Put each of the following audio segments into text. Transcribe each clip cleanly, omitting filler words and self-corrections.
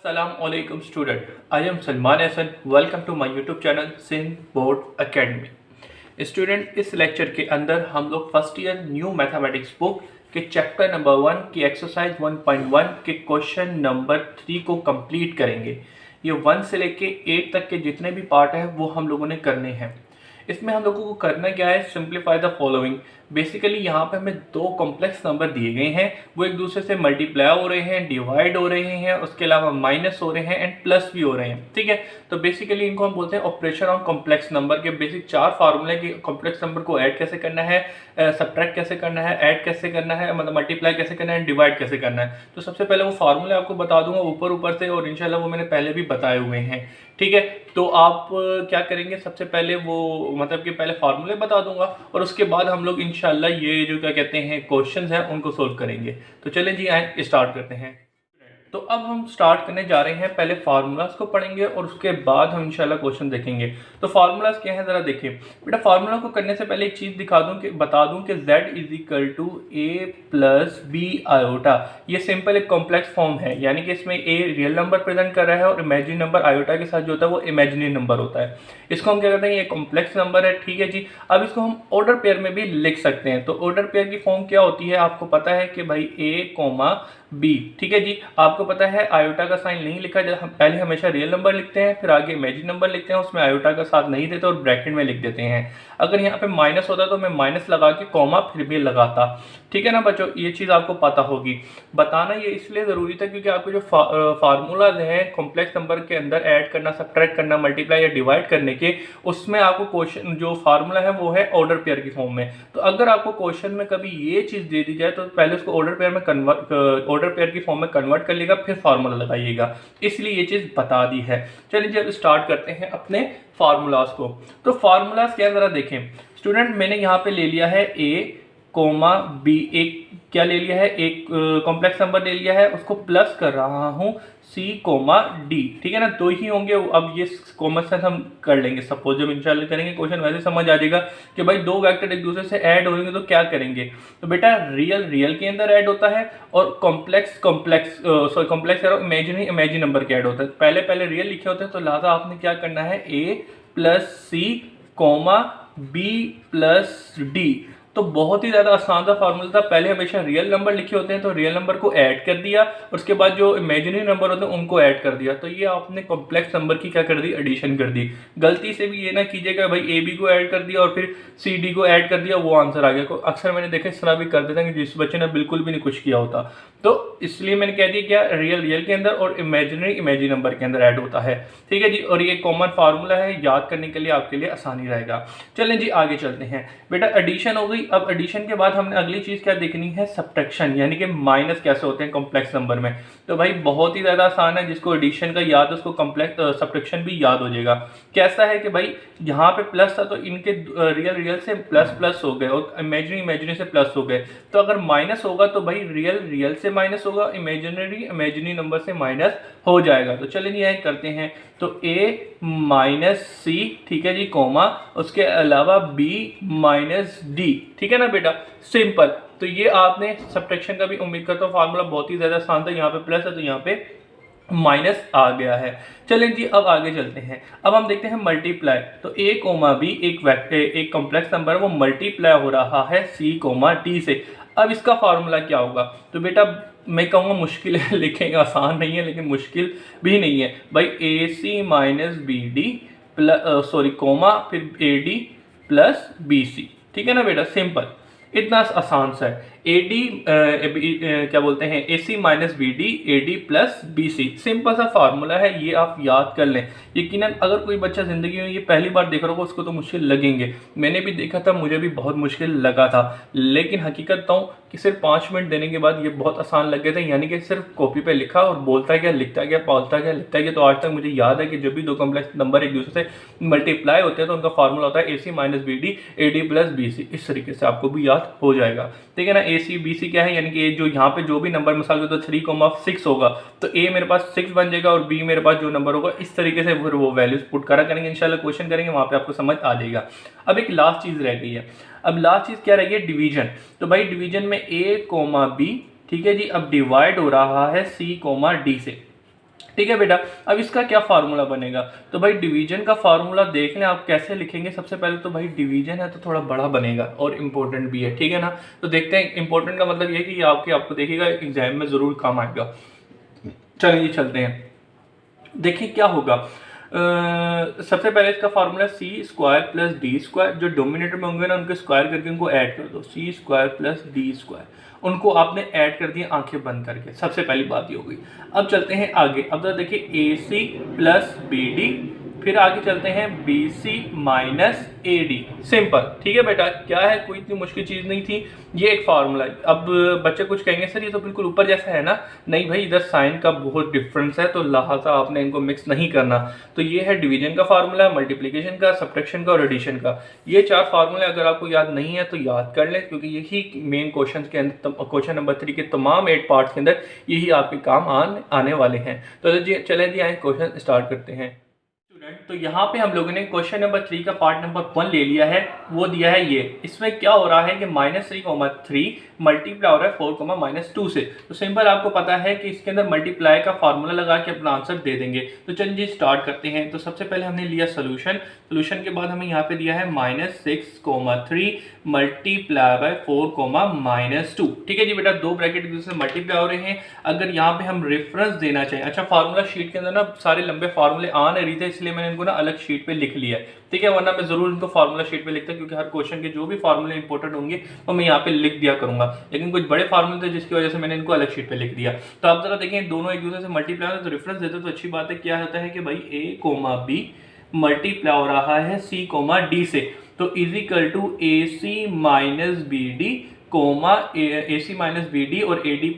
Assalamualaikum student. I am Salman Hassan. Welcome to my YouTube channel Sindh Board Academy. Student इस lecture के अंदर हम लोग first year new mathematics book के chapter number 1 की exercise 1.1 के क्वेश्चन नंबर 3 को कंप्लीट करेंगे। ये 1 से लेके 8 तक के जितने भी पार्ट हैं वो हम लोगों ने करने हैं। इसमें हम लोगों को करना क्या है, सिंप्लीफाई द फॉलोइंग। बेसिकली यहाँ पे हमें दो कॉम्प्लेक्स नंबर दिए गए हैं, वो एक दूसरे से मल्टीप्लाई हो रहे हैं, डिवाइड हो रहे हैं, उसके अलावा माइनस हो रहे हैं एंड प्लस भी हो रहे हैं। ठीक है, तो बेसिकली इनको हम बोलते हैं ऑपरेशन ऑन कॉम्प्लेक्स नंबर के बेसिक 4 फार्मूले कि कॉम्प्लेक्स नंबर को ऐड कैसे करना है, सब्ट्रैक्ट कैसे करना है, ऐड कैसे करना है, मतलब मल्टीप्लाई कैसे करना है, डिवाइड कैसे करना है। तो सबसे पहले वो फार्मूले आपको बता दूंगा ऊपर से, और इंशाल्लाह वो मैंने पहले भी बताए हुए हैं। ठीक है, तो आप क्या करेंगे, सबसे पहले वो मतलब कि पहले फार्मूले बता दूंगा और उसके बाद हम लोग इंशाल्लाह ये जो क्या कहते हैं क्वेश्चंस हैं उनको सोल्व करेंगे। तो चलें जी, आए स्टार्ट करते हैं। तो अब हम स्टार्ट करने जा रहे हैं, पहले फार्मूलाज को पढ़ेंगे और उसके बाद हम इंशाल्लाह क्वेश्चन देखेंगे। तो फार्मूलाज क्या है ज़रा देखिए बेटा। फार्मूला को करने से पहले एक चीज़ बता दूं कि z is equal to a plus B iota. ये सिंपल एक कॉम्प्लेक्स फॉर्म है, यानी कि इसमें a रियल नंबर प्रेजेंट कर रहा है और इमेजिनरी नंबर आयोटा के साथ जो होता है वो इमेजिनरी नंबर होता है। इसको हम क्या करते हैं, ये कॉम्प्लेक्स नंबर है। ठीक है जी, अब इसको हम ऑर्डर पेयर में भी लिख सकते हैं। तो ऑर्डर पेयर की फॉर्म क्या होती है, आपको पता है कि भाई a, b। ठीक है जी, आपको पता है आयोटा का साइन नहीं लिखा जाता, पहले हमेशा रियल नंबर लिखते हैं, फिर आगे इमेजिनरी नंबर लिखते हैं, उसमें आयोटा का साथ नहीं देते और ब्रैकेट में लिख देते हैं। अगर यहाँ पे माइनस होता तो मैं माइनस लगा के कॉमा फिर भी लगाता। ठीक है ना बच्चों, ये चीज़ आपको पता होगी। बताना ये इसलिए ज़रूरी था क्योंकि आपको जो फार्मूलाज हैं कॉम्प्लेक्स नंबर के अंदर ऐड करना, सब्ट्रैक्ट करना, मल्टीप्लाई या डिवाइड करने के, उसमें आपको क्वेश्चन जो फार्मूला है वो है ऑर्डर पेयर की फॉर्म में। तो अगर आपको क्वेश्चन में कभी ये चीज़ दे दी जाए तो पहले उसको ऑर्डर पेयर की फॉर्म में कन्वर्ट कर लेगा, फिर फार्मूला लगाइएगा। इसलिए ये चीज़ बता दी है। चलिए जब स्टार्ट करते हैं अपने फार्मूलाज को। तो फार्मूलाज क्या जरा देखें स्टूडेंट, मैंने यहाँ पे ले लिया है a, b, एक क्या ले लिया है, एक कॉम्प्लेक्स नंबर ले लिया है, उसको प्लस कर रहा हूँ c, d। ठीक है ना, दो ही होंगे। अब ये कॉमन सेंस हम कर लेंगे, सपोज जब इंशाल्लाह करेंगे क्वेश्चन वैसे समझ आ जाएगा कि भाई दो वेक्टर एक दूसरे से ऐड होंगे तो क्या करेंगे। तो बेटा रियल के अंदर ऐड होता है और कॉम्प्लेक्स इमेजिनरी नंबर के ऐड होता है। पहले रियल लिखे होते हैं, तो लिहाजा आपने क्या करना है, a plus C, b plus d। तो बहुत ही ज़्यादा आसान सा फार्मूला था। पहले हमेशा रियल नंबर लिखे होते हैं तो रियल नंबर को ऐड कर दिया, उसके बाद जो इमेजिनरी नंबर होते हैं उनको ऐड कर दिया। तो ये आपने कॉम्प्लेक्स नंबर की क्या कर दी, एडिशन कर दी। गलती से भी ये ना कीजिएगा भाई ए बी को ऐड कर दिया और फिर सी डी को ऐड कर दिया, वो आंसर आ गया। अक्सर मैंने देखा इस तरह भी कर देते हैं कि जिस बच्चे ने बिल्कुल भी नहीं कुछ किया होता। तो इसलिए मैंने कह दिया क्या, रियल के अंदर और इमेजिनरी नंबर के अंदर ऐड होता है। ठीक है जी, और ये कॉमन फार्मूला है, याद करने के लिए आपके लिए आसानी रहेगा। चलें जी आगे चलते हैं। बेटा एडिशन हो गई। अब एडिशन के बाद हमने अगली चीज़ क्या देखनी है, सब्ट्रैक्शन, यानी कि माइनस कैसे होते हैं कॉम्प्लेक्स नंबर में। तो भाई बहुत ही ज़्यादा आसान है, जिसको एडिशन का याद है उसको कॉम्प्लेक्स सब्ट्रैक्शन भी याद हो जाएगा। कैसा है कि भाई यहाँ पे प्लस था तो इनके रियल से प्लस हो गए और इमेजिनरी से प्लस हो गए। तो अगर माइनस होगा तो भाई रियल से माइनस होगा, इमेजिनरी नंबर से माइनस हो जाएगा। तो चलिए यह करते हैं। तो a माइनस सी, ठीक है जी, कॉमा, उसके अलावा b माइनस डी। ठीक है ना बेटा, सिंपल। तो ये आपने सब्ट्रैक्शन का भी उम्मीद करता हूँ फार्मूला बहुत ही ज़्यादा आसान था। यहाँ पे प्लस है तो यहाँ पे माइनस आ गया है। चलें जी अब आगे चलते हैं। अब हम देखते हैं मल्टीप्लाई। तो a, b एक कॉम्प्लेक्स नंबर है, वो मल्टीप्लाई हो रहा है c, d से। अब इसका फार्मूला क्या होगा। तो बेटा मैं कहूँगा मुश्किल है, लिखेंगे आसान नहीं है लेकिन मुश्किल भी नहीं है भाई। A c minus b d plus comma फिर a d plus b c. ठीक है ना बेटा, सिंपल, इतना आसान सा है। ए डी क्या बोलते हैं, a c minus b d, a d plus b c. Simple सा फार्मूला है, ये आप याद कर लें। यकीनन अगर कोई बच्चा ज़िंदगी में ये पहली बार देख रहा होगा उसको तो मुश्किल लगेंगे। मैंने भी देखा था, मुझे भी बहुत मुश्किल लगा था, लेकिन हकीकत बताऊँ कि सिर्फ 5 मिनट देने के बाद ये बहुत आसान लग गए थे। यानी कि सिर्फ कॉपी पे लिखा और बोलता गया, लिखता गया, बोलता गया, लिखता गया। तो आज तक मुझे याद है कि जब भी दो कॉम्प्लेक्स नंबर एक दूसरे से मल्टीप्लाई होते हैं तो उनका फार्मूला होता है a c minus b d, a d plus b c. इस तरीके से आपको भी याद हो जाएगा। ठीक है ना, ए सी बी सी क्या है, यानी कि जो यहाँ पे जो भी नंबर मिसाल के तो 3,6 होगा तो ए मेरे पास 6 बन जाएगा और बी मेरे पास जो नंबर होगा इस तरीके से फिर वो वैल्यूज पुट करा करेंगे। इंशाल्लाह क्वेश्चन करेंगे वहाँ पे आपको समझ आ जाएगा। अब एक लास्ट चीज़ रह गई है। अब लास्ट चीज़ क्या रह गई है, डिवीजन। तो भाई डिवीजन में a, b, ठीक है जी, अब डिवाइड हो रहा है c, d से। ठीक है बेटा। अब इसका क्या फार्मूला बनेगा, तो भाई डिवीजन का फार्मूला देख लें आप कैसे लिखेंगे। सबसे पहले तो भाई डिवीजन है तो थोड़ा बड़ा बनेगा और इम्पोर्टेंट भी है, ठीक है ना। तो देखते हैं, इम्पोर्टेंट का मतलब ये है कि ये आपको देखिएगा एग्जाम में ज़रूर काम आएगा। चलिए चलते हैं, देखिए क्या होगा। सबसे पहले इसका formula C square plus D square, जो डोमिनेटर में होंगे ना उनको स्क्वायर करके उनको ऐड कर दो, सी स्क्वायर प्लस डी स्क्वायर, उनको आपने ऐड कर दिया आंखें बंद करके। सबसे पहली बात ये हो गई। अब चलते हैं आगे। अब तो देखिए A C plus B D, फिर आगे चलते हैं B C minus A D. Simple, ठीक है बेटा, क्या है, कोई इतनी मुश्किल चीज़ नहीं थी, ये एक फार्मूला है। अब बच्चे कुछ कहेंगे सर ये तो बिल्कुल ऊपर जैसा है ना, नहीं भाई, इधर साइन का बहुत डिफरेंस है, तो लिहाजा आपने इनको मिक्स नहीं करना। तो ये है डिवीजन का फार्मूला, मल्टीप्लिकेशन का, सब्ट्रैक्शन का और एडिशन का। ये 4 फार्मूले अगर आपको याद नहीं है तो याद कर लें, क्योंकि यही मेन क्वेश्चन के अंदर, क्वेश्चन नंबर 3 के तमाम 8 पार्ट्स के अंदर यही आपके काम आने वाले हैं। तो चलें जी, आए क्वेश्चन स्टार्ट करते हैं। तो यहाँ पे हम लोगों ने क्वेश्चन नंबर 3 का पार्ट नंबर 1 ले लिया है, वो दिया है ये। इसमें क्या हो रहा है कि -3,3 मल्टीप्लाई हो रहा है 4,-2 से। तो सिंपल आपको पता है कि इसके अंदर मल्टीप्लाई का फार्मूला लगा के अपना आंसर दे देंगे। तो चलिए जी स्टार्ट करते हैं। तो सबसे पहले हमने लिया सोल्यूशन, सोल्यूशन के बाद हमें यहाँ पे दिया है -6,3 मल्टीप्लाई बाय 4,-2। ठीक है जी बेटा, दो ब्रैकेट एक दूसरे से मल्टीप्लाई हो रहे हैं। अगर यहाँ पे हम रेफरेंस देना चाहें, अच्छा फार्मूला शीट के अंदर ना सारे लंबे फार्मूले आ नहीं रहे थे, इसलिए मैंने इनको ना अलग शीट पे लिख लिया है, ठीक है, वरना मैं जरूर इनको फार्मूला शीट पे लिखता, क्योंकि हर क्वेश्चन के जो भी फार्मूले इंपॉर्टेंट होंगे वो मैं यहाँ पे लिख दिया करूंगा। लेकिन कुछ बड़े फार्मूले थे जिसकी वजह से मैंने इनको अलग शीट पे लिख दिया। तो आप जरा देखें, दोनों एक दूसरे से मल्टीप्लाई होते तो रेफरेंस देते तो अच्छी बात है। क्या होता है कि भाई ए कोमा बी मल्टीप्लाई हो रहा है सी कोमा डी से, तो equal to a c minus b d comma a c minus b d और a d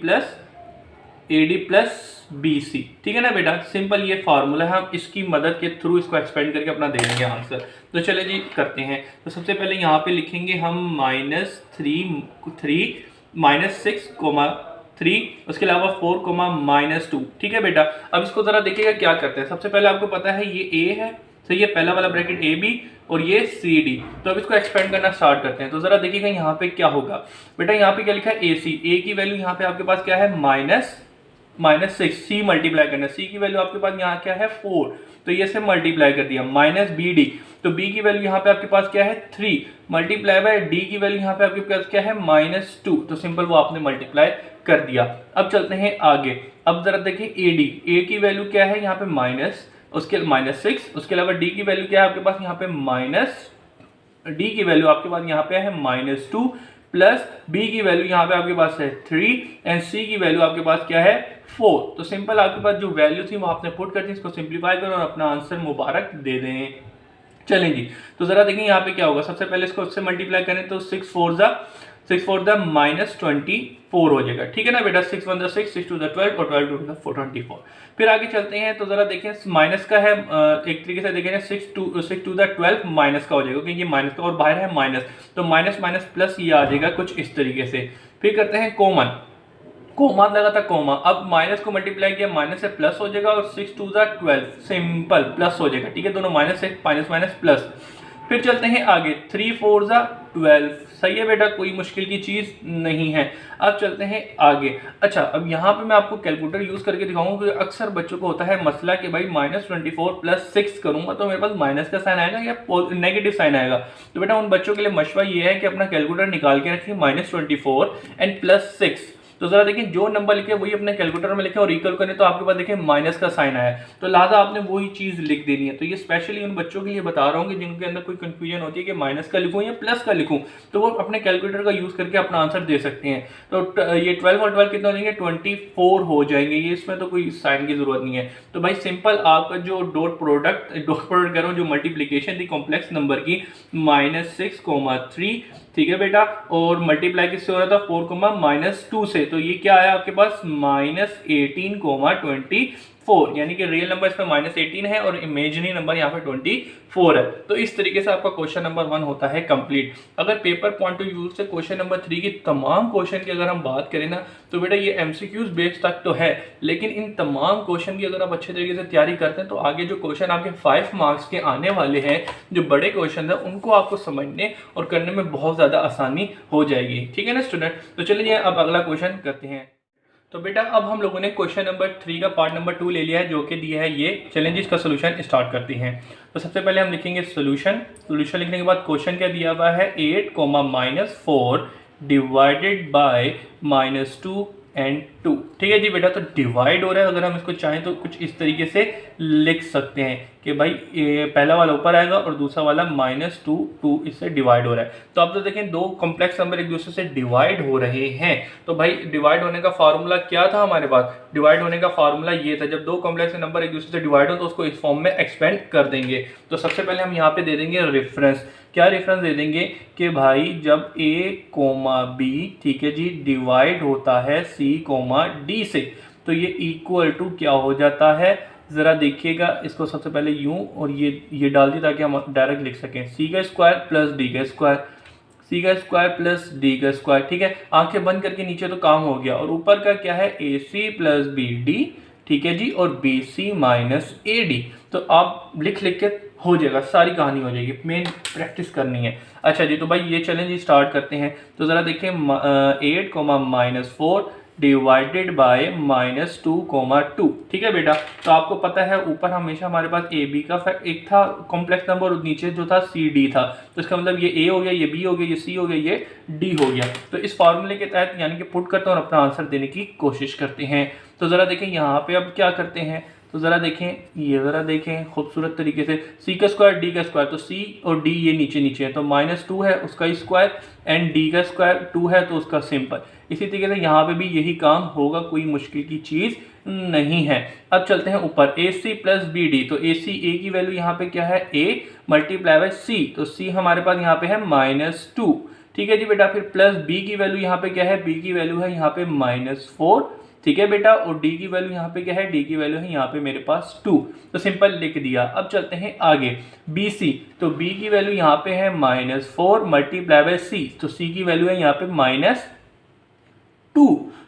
plus b c. ठीक है ना बेटा, सिंपल ये फार्मूला है, हम इसकी मदद के थ्रू इसको एक्सपेंड करके अपना दे देंगे आंसर। तो चले जी करते हैं। तो सबसे पहले यहाँ पे लिखेंगे हम -6,3, उसके अलावा 4,-2। ठीक है बेटा, अब इसको जरा देखिएगा क्या करते हैं। सबसे पहले आपको पता है ये ए है, तो ये पहला वाला ब्रैकेट ए बी और ये सी डी। तो अब इसको एक्सपेंड करना स्टार्ट करते हैं। तो जरा देखिएगा यहाँ पे क्या होगा बेटा, यहाँ पे क्या लिखा है ए सी, ए की वैल्यू यहाँ पे आपके पास क्या है -6, सी मल्टीप्लाई करना, सी की वैल्यू आपके पास यहाँ क्या है 4, तो ये से मल्टीप्लाई कर दिया, माइनस बी डी, तो बी की वैल्यू यहाँ पे आपके पास क्या है 3 मल्टीप्लाई बाय डी की वैल्यू यहाँ पे आपके पास क्या है -2, तो सिंपल वो आपने मल्टीप्लाई कर दिया। अब चलते हैं आगे। अब जरा देखिए ए डी, ए की वैल्यू क्या है यहाँ पे -6, उसके अलावा डी की वैल्यू क्या है आपके पास यहाँ पे डी की वैल्यू आपके पास यहाँ पे है -2 प्लस बी की वैल्यू यहाँ पे आपके पास है 3 एंड सी की वैल्यू आपके पास क्या है 4। तो सिंपल आपके पास जो वैल्यू थी वो आपने पुट कर दी, इसको सिंप्लीफाई करो और अपना आंसर मुबारक दे दें। चलें जी, तो जरा देखें यहाँ पे क्या होगा। सबसे पहले इसको उससे मल्टीप्लाई करें तो 6 4 दा -24 हो जाएगा। ठीक है ना बेटा, 6 1 6, 6 2 12 और 12 2 24। फिर आगे चलते हैं। तो जरा देखें, माइनस का है, एक तरीके से देखें 6 2 12 माइनस का हो जाएगा, क्योंकि ये माइनस का और बाहर है माइनस, तो माइनस माइनस प्लस ये आ जाएगा कुछ इस तरीके से। फिर करते हैं कॉमन, कोमा लगा था कोमा, अब माइनस को मल्टीप्लाई किया, माइनस से प्लस हो जाएगा और 6 2 12 सिंपल प्लस हो जाएगा। ठीक है, दोनों माइनस से माइनस माइनस प्लस। फिर चलते हैं आगे, 3 4 12, सही है बेटा, कोई मुश्किल की चीज़ नहीं है। अब चलते हैं आगे। अच्छा, अब यहाँ पे मैं आपको कैलकुलेटर यूज़ करके दिखाऊंगा, क्योंकि अक्सर बच्चों को होता है मसला कि भाई -24 + 6 करूँगा तो मेरे पास माइनस का साइन आएगा या नेगेटिव साइन आएगा। तो बेटा उन बच्चों के लिए मशवरा ये है कि अपना कैलकुलेटर निकाल के रखिए, -24 एंड +6। तो जरा देखिए, जो नंबर लिखे वही अपने कैलकुलेटर में लिखें और इक्वल करें तो आपके पास देखिए माइनस का साइन आया, तो लिहाजा आपने वही चीज़ लिख देनी है। तो ये स्पेशली उन बच्चों के लिए बता रहा हूँ कि जिनके अंदर कोई कंफ्यूजन होती है कि माइनस का लिखूँ या प्लस का लिखूँ, तो वो अपने कैलकुलेटर का यूज़ करके अपना आंसर दे सकते हैं। तो ये 12 और 12 कितना हो जाएंगे, 24 हो जाएंगे। ये इसमें तो कोई साइन की जरूरत नहीं है। तो भाई सिंपल आपका जो डॉट प्रोडक्ट कर रहा हूँ, जो मल्टीप्लीकेशन थी कॉम्प्लेक्स नंबर की, -6,3, ठीक है बेटा, और मल्टीप्लाई किससे हो रहा था 4,-2 से, तो ये क्या आया आपके पास -18,24, यानी कि रियल नंबर इसमें -18 है और इमेजिनरी नंबर यहाँ पे 24 है। तो इस तरीके से आपका क्वेश्चन नंबर 1 होता है कंप्लीट। अगर पेपर पॉइंट ऑफ व्यू से क्वेश्चन नंबर 3 की तमाम क्वेश्चन की अगर हम बात करें ना, तो बेटा ये MCQs बेस्ड तक तो है, लेकिन इन तमाम क्वेश्चन की अगर आप अच्छे तरीके से तैयारी करते हैं तो आगे जो क्वेश्चन आपके 5 मार्क्स के आने वाले हैं, जो बड़े क्वेश्चन है, उनको आपको समझने और करने में बहुत ज़्यादा आसानी हो जाएगी। ठीक है ना स्टूडेंट, तो चलिए अब अगला क्वेश्चन करते हैं। तो बेटा अब हम लोगों ने क्वेश्चन नंबर 3 का पार्ट नंबर 2 ले लिया है, जो कि दिया है ये। चलेंगे इसका सोल्यूशन स्टार्ट करते हैं। तो सबसे पहले हम लिखेंगे सोल्यूशन लिखने के बाद क्वेश्चन क्या दिया हुआ है, 8 -4 डिवाइडेड बाय -2 एंड 2। ठीक है जी बेटा, तो डिवाइड हो रहा है, अगर हम इसको चाहें तो कुछ इस तरीके से लिख सकते हैं कि भाई ये पहला वाला ऊपर आएगा और दूसरा वाला -2 इससे डिवाइड हो रहा है। तो आप तो देखें दो कॉम्प्लेक्स नंबर एक दूसरे से डिवाइड हो रहे हैं, तो भाई डिवाइड होने का फार्मूला क्या था हमारे पास, डिवाइड होने का फार्मूला ये था, जब दो कॉम्प्लेक्स नंबर एक दूसरे से डिवाइड हो तो उसको इस फॉर्म में एक्सपेंड कर देंगे। तो सबसे पहले हम यहाँ पे दे देंगे रेफरेंस। क्या रेफरेंस दे देंगे कि भाई जब a, b, ठीक है जी, डिवाइड होता है c, d से, तो ये इक्वल टू क्या हो जाता है, ज़रा देखिएगा इसको। सबसे पहले यूं और ये डाल दी ताकि हम डायरेक्ट लिख सकें, c का स्क्वायर प्लस d का स्क्वायर, c का स्क्वायर प्लस d का स्क्वायर। ठीक है, आंखें बंद करके नीचे तो काम हो गया, और ऊपर का क्या है, ac प्लस bd, ठीक है जी, और bc माइनस ad। तो आप लिख के हो जाएगा, सारी कहानी हो जाएगी, मेन प्रैक्टिस करनी है। अच्छा जी, तो भाई ये चैलेंज स्टार्ट करते हैं। तो ज़रा देखें 8 -4 डिवाइडेड बाय -2 ठीक है बेटा। तो आपको पता है ऊपर हमेशा हमारे पास ए बी का फैक्ट एक था कॉम्प्लेक्स नंबर, और नीचे जो था सी डी था। तो इसका मतलब ये ए हो गया, ये बी हो गया, ये सी हो गया, ये डी हो गया। तो इस फार्मूले के तहत यानी कि पुट करते हैं और अपना आंसर देने की कोशिश करते हैं। तो ज़रा देखें यहाँ पे अब क्या करते हैं, तो ज़रा देखें, ये ज़रा देखें खूबसूरत तरीके से, सी का स्क्वायर डी का स्क्वायर, तो सी और डी ये नीचे नीचे है, तो -2 है उसका स्क्वायर, एंड डी का स्क्वायर 2 है तो उसका सिंपल। इसी तरीके से यहाँ पे भी यही काम होगा, कोई मुश्किल की चीज़ नहीं है। अब चलते हैं ऊपर, ए सी प्लस बी डी। तो ए सी, ए की वैल्यू यहाँ पे क्या है, ए मल्टीप्लाई बाय सी, तो सी हमारे पास यहाँ पे है -2। ठीक है जी बेटा, फिर प्लस बी की वैल्यू यहाँ पे क्या है, बी की वैल्यू है यहाँ पे -4। ठीक है बेटा, और डी की वैल्यू यहाँ पे क्या है, डी की वैल्यू है यहाँ पे मेरे पास 2। तो सिंपल लिख दिया। अब चलते हैं आगे, बी सी, तो बी की वैल्यू यहाँ पे है -4 मल्टीप्लाई बाय सी, तो सी की वैल्यू है यहाँ पे -2।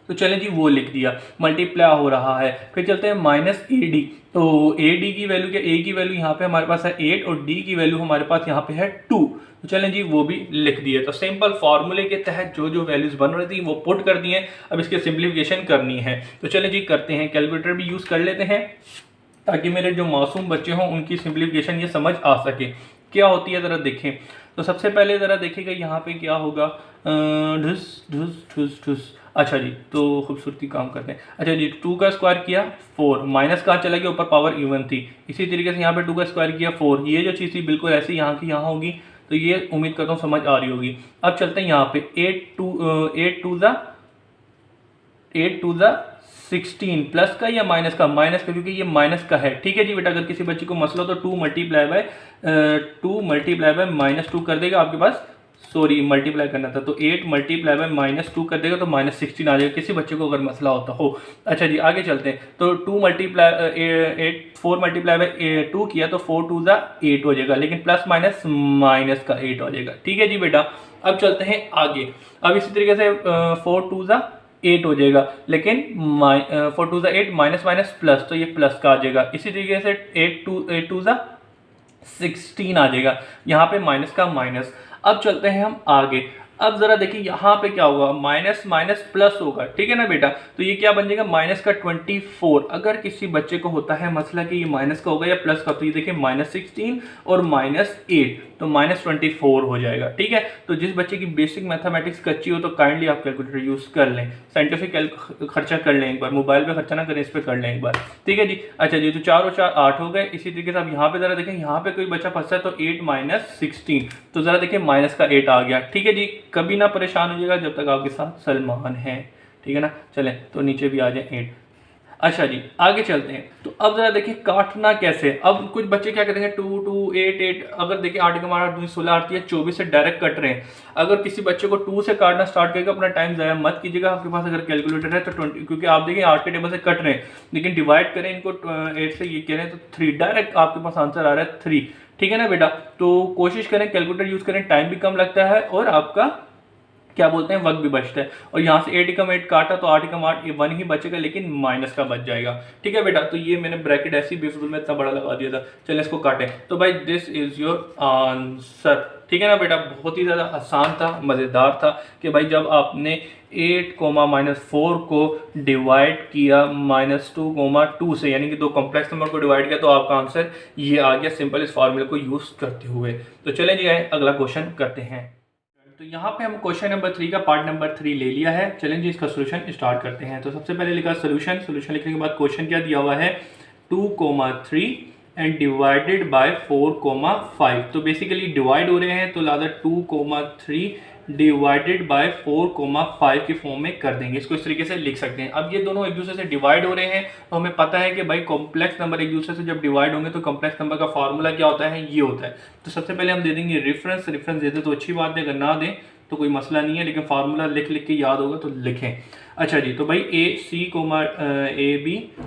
तो चलें जी, वो लिख दिया, मल्टीप्लाई हो रहा है। फिर चलते हैं -AD, तो AD की वैल्यू क्या, A की वैल्यू यहाँ पे हमारे पास है 8 और D की वैल्यू हमारे पास यहाँ पे है 2। तो चलें जी, वो भी लिख दिए। तो सिंपल फार्मूले के तहत जो जो वैल्यूज बन रही थी वो पुट कर दिए। अब इसकी सिंप्लीफिकेशन करनी है, तो चलें जी करते हैं। कैलकुलेटर भी यूज़ कर लेते हैं ताकि मेरे जो मासूम बच्चे हों उनकी सिंप्लीफिकेशन ये समझ आ सके क्या होती है। ज़रा देखें, तो सबसे पहले ज़रा देखिएगा यहाँ पे क्या होगा, ढुस ढुस ढुस ढुस। अच्छा जी, तो खूबसूरती काम करते हैं। अच्छा जी, 2 का स्क्वायर किया 4, माइनस कहाँ चला गया, ऊपर पावर इवन थी। इसी तरीके से यहाँ पे 2 का स्क्वायर किया 4, ये जो चीज़ थी बिल्कुल ऐसी यहाँ की यहाँ होगी। तो ये उम्मीद करता हूँ समझ आ रही होगी। अब चलते हैं यहाँ पे 8 टू ज़ा 16, प्लस का या माइनस का, माइनस का, क्योंकि ये माइनस का है। ठीक है जी बेटा, अगर किसी बच्चे को मसला हो तो 2 मल्टीप्लाई बाय -2 कर देगा आपके पास, सॉरी मल्टीप्लाई करना था, तो 8 मल्टीप्लाई बाय -2 कर देगा तो -16 आ जाएगा, किसी बच्चे को अगर मसला होता हो। अच्छा जी, आगे चलते हैं। तो 4 मल्टीप्लाई बाय 2 किया तो 4 2 ज़ा 8 हो जाएगा, लेकिन प्लस माइनस माइनस का 8 हो जाएगा। ठीक है जी बेटा, अब चलते हैं आगे। अब इसी तरीके से 4 2 ज़ा 8 हो जाएगा, लेकिन 4 2 ज़ा 8 माइनस माइनस प्लस, तो ये प्लस का आ जाएगा। इसी तरीके से 8 2 ज़ा 16 आ जाएगा, यहाँ पे माइनस का माइनस। अब चलते हैं हम आगे। अब जरा देखिए यहाँ पे क्या होगा, माइनस माइनस प्लस होगा। ठीक है ना बेटा, तो ये क्या बन जाएगा, माइनस का 24। अगर किसी बच्चे को होता है मसला कि ये माइनस का होगा या प्लस का, तो ये देखिए -16 और -8, तो -24 हो जाएगा। ठीक है, तो जिस बच्चे की बेसिक मैथमेटिक्स कच्ची हो तो काइंडली आप कैलकुलेटर यूज़ कर लें, साइंटिफिक खर्चा कर लें एक बार, मोबाइल पे खर्चा ना करें, इस पर कर लें एक बार। ठीक है जी। अच्छा जी, तो 4 और 4 8 हो गए। इसी तरीके से अब यहाँ पे जरा देखें, यहाँ पे कोई बच्चा फंसा है तो 8 - 16, तो जरा देखिए माइनस का 8 आ गया। ठीक है जी, कभी ना परेशान हो जाएगा जब तक आपके साथ सलमान है। ठीक है ना, चलें तो नीचे भी आ जाए 8। अच्छा जी, आगे चलते हैं। तो अब जरा देखिए काटना कैसे। अब कुछ बच्चे क्या करेंगे, 2 2 8 8, अगर देखिए 8 का 8 2 16 आती है, 24 से डायरेक्ट कट रहे हैं। अगर किसी बच्चे को 2 से काटना स्टार्ट करेगा, अपना टाइम ज़ाया मत कीजिएगा। आपके पास अगर कैलकुलेटर है तो 20, क्योंकि आप देखिए 8 के टेबल से कट रहे हैं, लेकिन डिवाइड करें इनको 8 से, ये कह रहे हैं तो 3, डायरेक्ट आपके पास आंसर आ रहा है 3। ठीक है ना बेटा, तो कोशिश करें कैलकुलेटर यूज़ करें, टाइम भी कम लगता है और आपका क्या बोलते हैं वक्त भी बचता है। और यहाँ से 8 एकम 8 काटा तो 8 एकम 8 1 ही बचेगा, लेकिन माइनस का बच जाएगा। ठीक है बेटा, तो ये मैंने ब्रैकेट ऐसी बेफिजुल में इतना बड़ा लगा दिया था। चलिए इसको काटें। तो भाई दिस इज योर आंसर। ठीक है ना बेटा, बहुत ही ज़्यादा आसान था, मज़ेदार था कि भाई जब आपने 8 -4 को डिवाइड किया -2 से, यानी कि दो कॉम्प्लेक्स नंबर को डिवाइड किया तो आपका आंसर ये आ गया सिंपल इस फार्मूले को यूज़ करते हुए। तो चलें जी आए अगला क्वेश्चन करते हैं। तो यहाँ पे हम क्वेश्चन नंबर 3 का पार्ट नंबर 3 ले लिया है। चलें जी इसका सोल्यूशन स्टार्ट करते हैं। तो सबसे पहले लिखा सोल्यूशन लिखने के बाद क्वेश्चन क्या दिया हुआ है 2, 3 एंड डिवाइडेड बाय 4, 5। तो बेसिकली डिवाइड हो रहे हैं तो लादा 2, 3 डिवाइडेड बाय 4, 5 के फॉर्म में कर देंगे। इसको इस तरीके से लिख सकते हैं। अब ये दोनों एक दूसरे से डिवाइड हो रहे हैं तो हमें पता है कि भाई कॉम्प्लेक्स नंबर एक दूसरे से जब डिवाइड होंगे तो कॉम्प्लेक्स नंबर का फार्मूला क्या होता है, ये होता है। तो सबसे पहले हम दे देंगे रेफरेंस दे दे तो अच्छी बात है, अगर ना दें तो कोई मसला नहीं है, लेकिन फार्मूला लिख के याद होगा तो लिखें। अच्छा जी, तो भाई AC,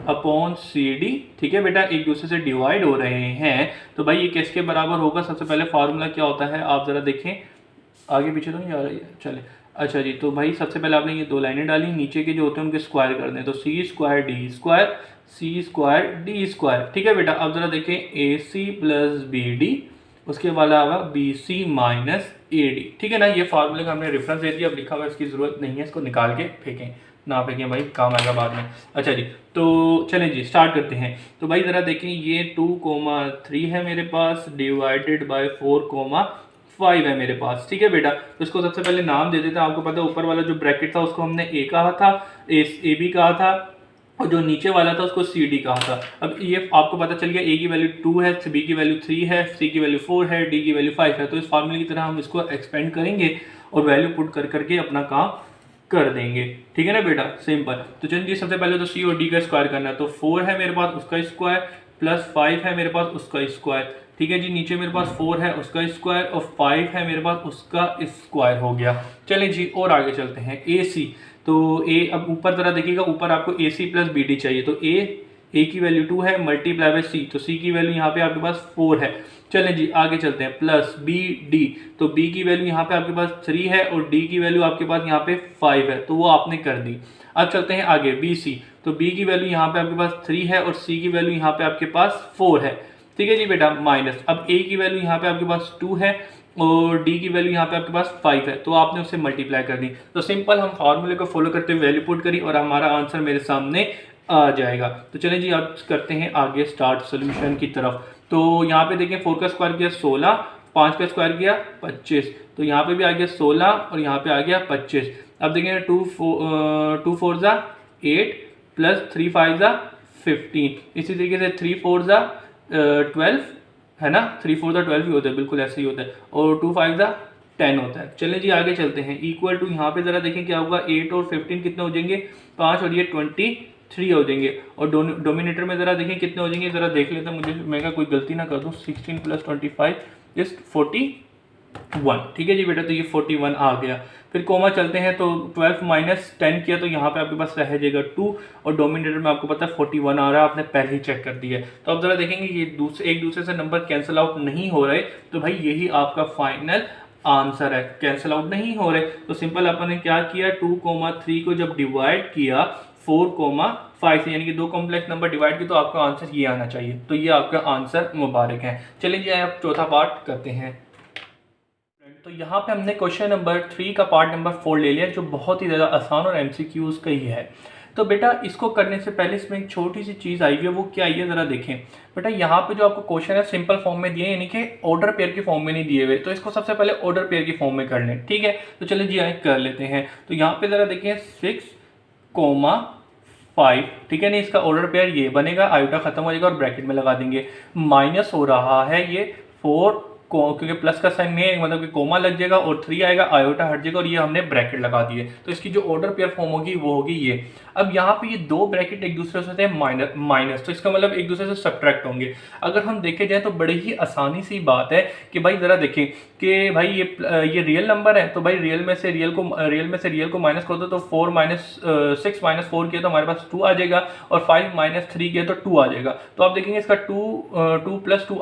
अपॉन CD, ठीक है बेटा, एक दूसरे से डिवाइड हो रहे हैं तो भाई ये किसके बराबर होगा। सबसे पहले फार्मूला क्या होता है आप ज़रा देखें, आगे पीछे तो नहीं आ रही है, चले। अच्छा जी, तो भाई सबसे पहले आपने ये दो लाइनें डाली, नीचे के जो होते हैं उनके स्क्वायर कर दें, तो C²D², ठीक है बेटा। अब ज़रा देखें AC + BD, उसके अलावा BC - AD, ठीक है ना। ये फार्मूले का हमने रेफरेंस दे दिया, अब लिखा हुआ इसकी ज़रूरत नहीं है, इसको निकाल के फेंकें, ना फेंकें भाई, काम आएगा बाद में। अच्छा जी, तो चलें जी स्टार्ट करते हैं। तो भाई ज़रा देखें ये 2, 3 है मेरे पास, डिवाइडेड बाय 4, 5 है मेरे पास, ठीक है बेटा। तो इसको सबसे पहले नाम दे देते हैं। आपको पता है ऊपर वाला जो ब्रैकेट था उसको हमने A कहा था, AB कहा था, और जो नीचे वाला था उसको CD कहा था। अब ये आपको पता चल गया A की वैल्यू 2 है, B की वैल्यू 3 है, C की वैल्यू 4 है, D की वैल्यू 5 है। तो इस फार्मूले की तरह हम इसको एक्सपेंड करेंगे और वैल्यू पुट करके अपना काम कर देंगे, ठीक है ना बेटा, सिंपल। तो चलिए सबसे पहले तो C और D का स्क्वायर करना है, तो 4 है मेरे पास उसका स्क्वायर, प्लस 5 है मेरे पास उसका स्क्वायर, ठीक है जी। नीचे मेरे पास 4 है उसका स्क्वायर और 5 है मेरे पास उसका स्क्वायर हो गया। चलें जी और आगे चलते हैं। AC, तो A, अब ऊपर ज़रा देखिएगा, ऊपर आपको AC + BD चाहिए, तो A की वैल्यू 2 है, मल्टीप्लाई बाय C, तो C की वैल्यू यहाँ पे आपके पास 4 है। चलें जी आगे चलते हैं, प्लस BD, तो B की वैल्यू यहाँ पे आपके पास 3 है और D की वैल्यू आपके पास यहाँ पे 5 है, तो वो आपने कर दी। अब चलते हैं आगे BC, तो B की वैल्यू यहाँ पे आपके पास 3 है और C की वैल्यू यहाँ पे आपके पास 4 है, ठीक है जी बेटा, माइनस। अब A की वैल्यू यहाँ पे आपके पास 2 है और D की वैल्यू यहाँ पे आपके पास 5 है, तो आपने उसे मल्टीप्लाई कर दी। तो सिंपल हम फार्मूले को फॉलो करते हुए वैल्यू पुट करी और हमारा आंसर मेरे सामने आ जाएगा। तो चलें जी अब करते हैं आगे स्टार्ट सोल्यूशन की तरफ। तो यहाँ पे देखें 4 का स्क्वायर किया 16, 5 का स्क्वायर किया 25, तो यहाँ पे भी आ गया 16 और यहाँ पे आ गया 25। अब देखें 2 4 ज़ा 8 प्लस 3 5 ज़ा 15, इसी तरीके से 3 4 ज़ा 12 है ना, 3 4 ज़ा 12 भी होता है, बिल्कुल ऐसे ही होता है, और 2 5 ज़ा 10 होता है। चलिए जी आगे चलते हैं। इक्वल टू यहाँ पे ज़रा देखें क्या होगा, 8 और 15 कितने हो जाएंगे, 5 और ये 23 हो जाएंगे, और डोमिनेटर में ज़रा देखें कितने हो जाएंगे, ज़रा देख लेते हैं, मुझे मैं कोई गलती ना कर दूँ। 16 + 25 इज 41, ठीक है जी बेटा, तो ये 41 आ गया। फिर कोमा चलते हैं, तो 12 - 10 किया तो यहाँ पे आपके पास रह जाएगा 2, और डोमिनेटर में आपको पता है 41 आ रहा है, आपने पहले ही चेक कर दिया है। तो अब ज़रा देखेंगे ये एक दूसरे से नंबर कैंसिल आउट नहीं हो रहे, तो भाई यही आपका फाइनल आंसर है, कैंसिल आउट नहीं हो रहे। तो सिंपल अपन ने क्या किया, 2, 3 को जब डिवाइड किया 4, 5 से, यानी कि दो कॉम्प्लेक्स नंबर डिवाइड किया, तो आपका आंसर ये आना चाहिए। तो ये आपका आंसर मुबारक है। चलिए अब चौथा पार्ट करते हैं। तो यहाँ पे हमने क्वेश्चन नंबर 3 का पार्ट नंबर 4 ले लिया, जो बहुत ही ज़्यादा आसान और MCQs का ही है। तो बेटा इसको करने से पहले इसमें एक छोटी सी चीज़ आई है, वो क्या आई है ज़रा देखें। बेटा यहाँ पे जो आपको क्वेश्चन है सिंपल फॉर्म में दिए, यानी कि ऑर्डर पेयर की फॉर्म में नहीं दिए हुए, तो इसको सबसे पहले ऑर्डर पेयर की फॉर्म में कर लें, ठीक है। तो चलिए जी आए कर लेते हैं। तो यहाँ पे ज़रा देखें 6, 5, ठीक है नहीं, इसका ऑर्डर पेयर ये बनेगा, आयोटा खत्म हो जाएगा और ब्रैकेट में लगा देंगे। माइनस हो रहा है ये 4, क्योंकि प्लस का साइन नहीं है, मतलब कि कोमा लग जाएगा और 3 आएगा, आयोटा हट जाएगा, और ये हमने ब्रैकेट लगा दिए। तो इसकी जो ऑर्डर पेयर फॉर्म होगी वो होगी ये। अब यहाँ पे ये दो ब्रैकेट एक दूसरे से होते हैं माइनस, तो इसका मतलब एक दूसरे से सब्ट्रैक्ट होंगे। अगर हम देखे जाए तो बड़ी ही आसानी सी बात है कि भाई ज़रा देखें कि भाई ये रियल नंबर है, तो भाई रियल में से रियल को माइनस कर दो, तो 6 - 4 किया तो हमारे पास 2 आ जाएगा, और 5 - 3 किया तो 2 आ जाएगा। तो आप देखेंगे इसका 2 + 2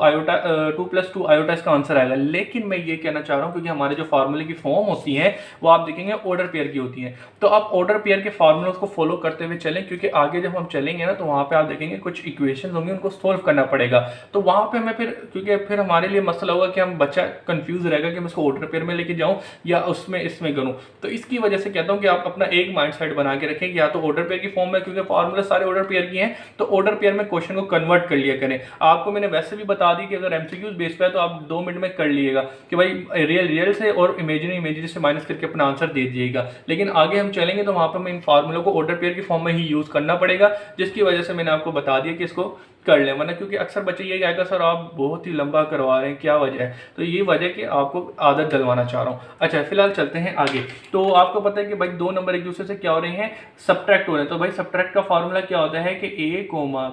आयोटा इसका आंसर आएगा। लेकिन मैं ये कहना चाह रहा हूँ क्योंकि हमारे जो फार्मूले की फॉर्म होती है वो आप देखेंगे ऑर्डर पेयर की होती है, तो आप ऑर्डर पेयर के फार्मूले को फॉलो करते हुए चलें, क्योंकि आगे जब हम चलेंगे ना तो वहाँ पे आप देखेंगे कुछ इक्वेशन होंगी, उनको सोल्व करना पड़ेगा। तो वहाँ पे हमें क्योंकि फिर हमारे लिए मसला होगा कि हम बच्चा कंफ्यूज रहेगा कि मैं उसको ऑर्डर पेयर में लेके जाऊँ या उसमें इसमें करूँ। तो इसकी वजह से कहता हूँ कि आप अपना एक माइंड सेट बना के रखें कि या तो ऑर्डर पेयर की फॉर्म में, क्योंकि फार्मूले सारे ऑर्डर पेयर की हैं, तो ऑर्डर पेयर में क्वेश्चन को कन्वर्ट कर लिया करें। आपको मैंने वैसे भी बता दी कि अगर एमसीक्यूज बेस पे है तो आप 2 मिनट में कर लीजिएगा कि भाई रियल से और इमेजिनरी से माइनस करके अपना आंसर दे दीजिएगा। लेकिन आगे हम चलेंगे तो वहाँ पर हमें इन फार्मूलों को ऑर्डर पेयर की फॉर्म में ही यूज़ करना पड़ेगा, जिसकी वजह से मैंने आपको बता दिया कि इसको कर लें। वरना क्योंकि अक्सर बच्चे ये कहेगा सर आप बहुत ही लंबा करवा रहे हैं, क्या वजह है? तो ये वजह कि आपको आदत डलवाना चाह रहा हूँ। अच्छा, फिलहाल चलते हैं आगे। तो आपको पता है कि भाई 2 नंबर एक दूसरे से क्या हो रहे हैं, सब्ट्रैक्ट हो रहे हैं। तो भाई सब्ट्रैक्ट का फार्मूला क्या होता है कि a,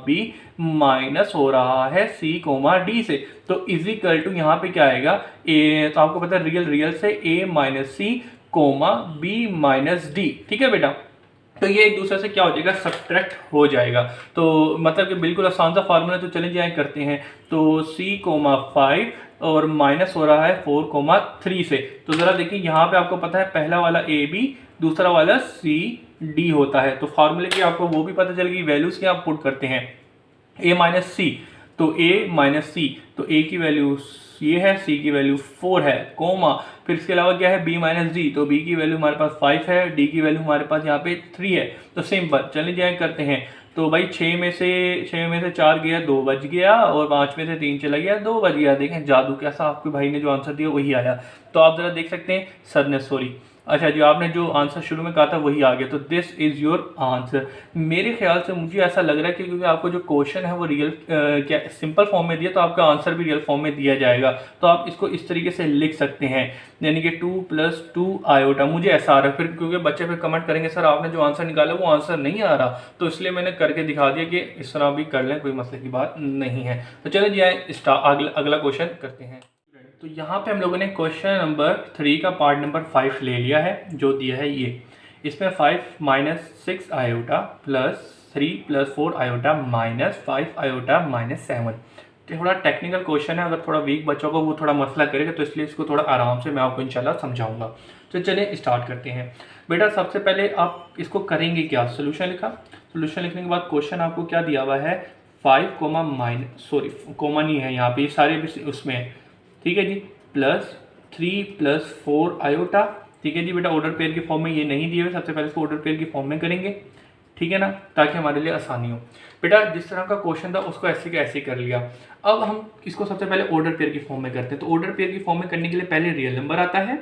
b माइनस हो रहा है c, d से। तो इजिकल टू यहाँ पे क्या आएगा, a, तो आपको पता है रियल से a minus c, b minus d। ठीक है बेटा, तो ये एक दूसरे से क्या हो जाएगा, सब्ट्रैक्ट हो जाएगा। तो मतलब कि बिल्कुल आसान सा फार्मूला। तो चलें जाए करते हैं। तो c, 5 और माइनस हो रहा है 4, 3 से। तो ज़रा देखिए यहाँ पे आपको पता है पहला वाला a b, दूसरा वाला c d होता है। तो फार्मूले की आपको वो भी पता चल गई, वैल्यूज़ क्या आप पुट करते हैं, a माइनस सी, तो a माइनस सी, तो a की वैल्यू ये है, c की वैल्यू 4 है, कोमा, फिर इसके अलावा क्या है b माइनस डी, तो b की वैल्यू हमारे पास 5 है, d की वैल्यू हमारे पास यहाँ पे 3 है। तो सिंपल, चलिए जाए करते हैं। तो भाई 6 में से 4 गया 2 बच गया, और 5 में से 3 चला गया 2 बच गया। देखें जादू कैसा, आपके भाई ने जो आंसर दिया वही आया। तो आप जरा देख सकते हैं, सर ने सॉरी, अच्छा जी आपने जो आंसर शुरू में कहा था वही आ गया। तो दिस इज़ योर आंसर। मेरे ख्याल से मुझे ऐसा लग रहा है कि क्योंकि आपको जो क्वेश्चन है वो रियल क्या सिंपल फॉर्म में दिया, तो आपका आंसर भी रियल फॉर्म में दिया जाएगा। तो आप इसको इस तरीके से लिख सकते हैं, यानी कि 2 + 2 आयोटा। मुझे ऐसा आ रहा है, फिर क्योंकि बच्चे फिर कमेंट करेंगे सर आपने जो आंसर निकाला वो आंसर नहीं आ रहा, तो इसलिए मैंने करके दिखा दिया कि इस तरह भी कर लें, कोई मसले की बात नहीं है। तो चले जाए अगला क्वेश्चन करते हैं। तो यहाँ पे हम लोगों ने क्वेश्चन नंबर 3 का पार्ट नंबर 5 ले लिया है, जो दिया है ये। इसमें 5 - 6 iota plus 3 + 4 iota minus 5 iota minus 7। थोड़ा टेक्निकल क्वेश्चन है, अगर थोड़ा वीक बच्चों को वो थोड़ा मसला करेगा, तो इसलिए इसको थोड़ा आराम से मैं आपको इंशाल्लाह समझाऊंगा। तो चलिए स्टार्ट करते हैं। बेटा सबसे पहले आप इसको करेंगे क्या, सोल्यूशन लिखा। सोल्यूशन लिखने के बाद क्वेश्चन आपको क्या दिया हुआ है, 5 कोमा नहीं है यहाँ पे, ये सारे भी उसमें है, ठीक है जी, प्लस 3 + 4 आयोटा। ठीक है जी बेटा, ऑर्डर पेयर की फॉर्म में ये नहीं दिए हुए, सबसे पहले इसको ऑर्डर पेयर की फॉर्म में करेंगे, ठीक है ना, ताकि हमारे लिए आसानी हो। बेटा जिस तरह का क्वेश्चन था उसको ऐसे का ऐसे कर लिया। अब हम इसको सबसे पहले ऑर्डर पेयर की फॉर्म में करते हैं। तो ऑर्डर पेयर की फॉर्म में करने के लिए पहले रियल नंबर आता है,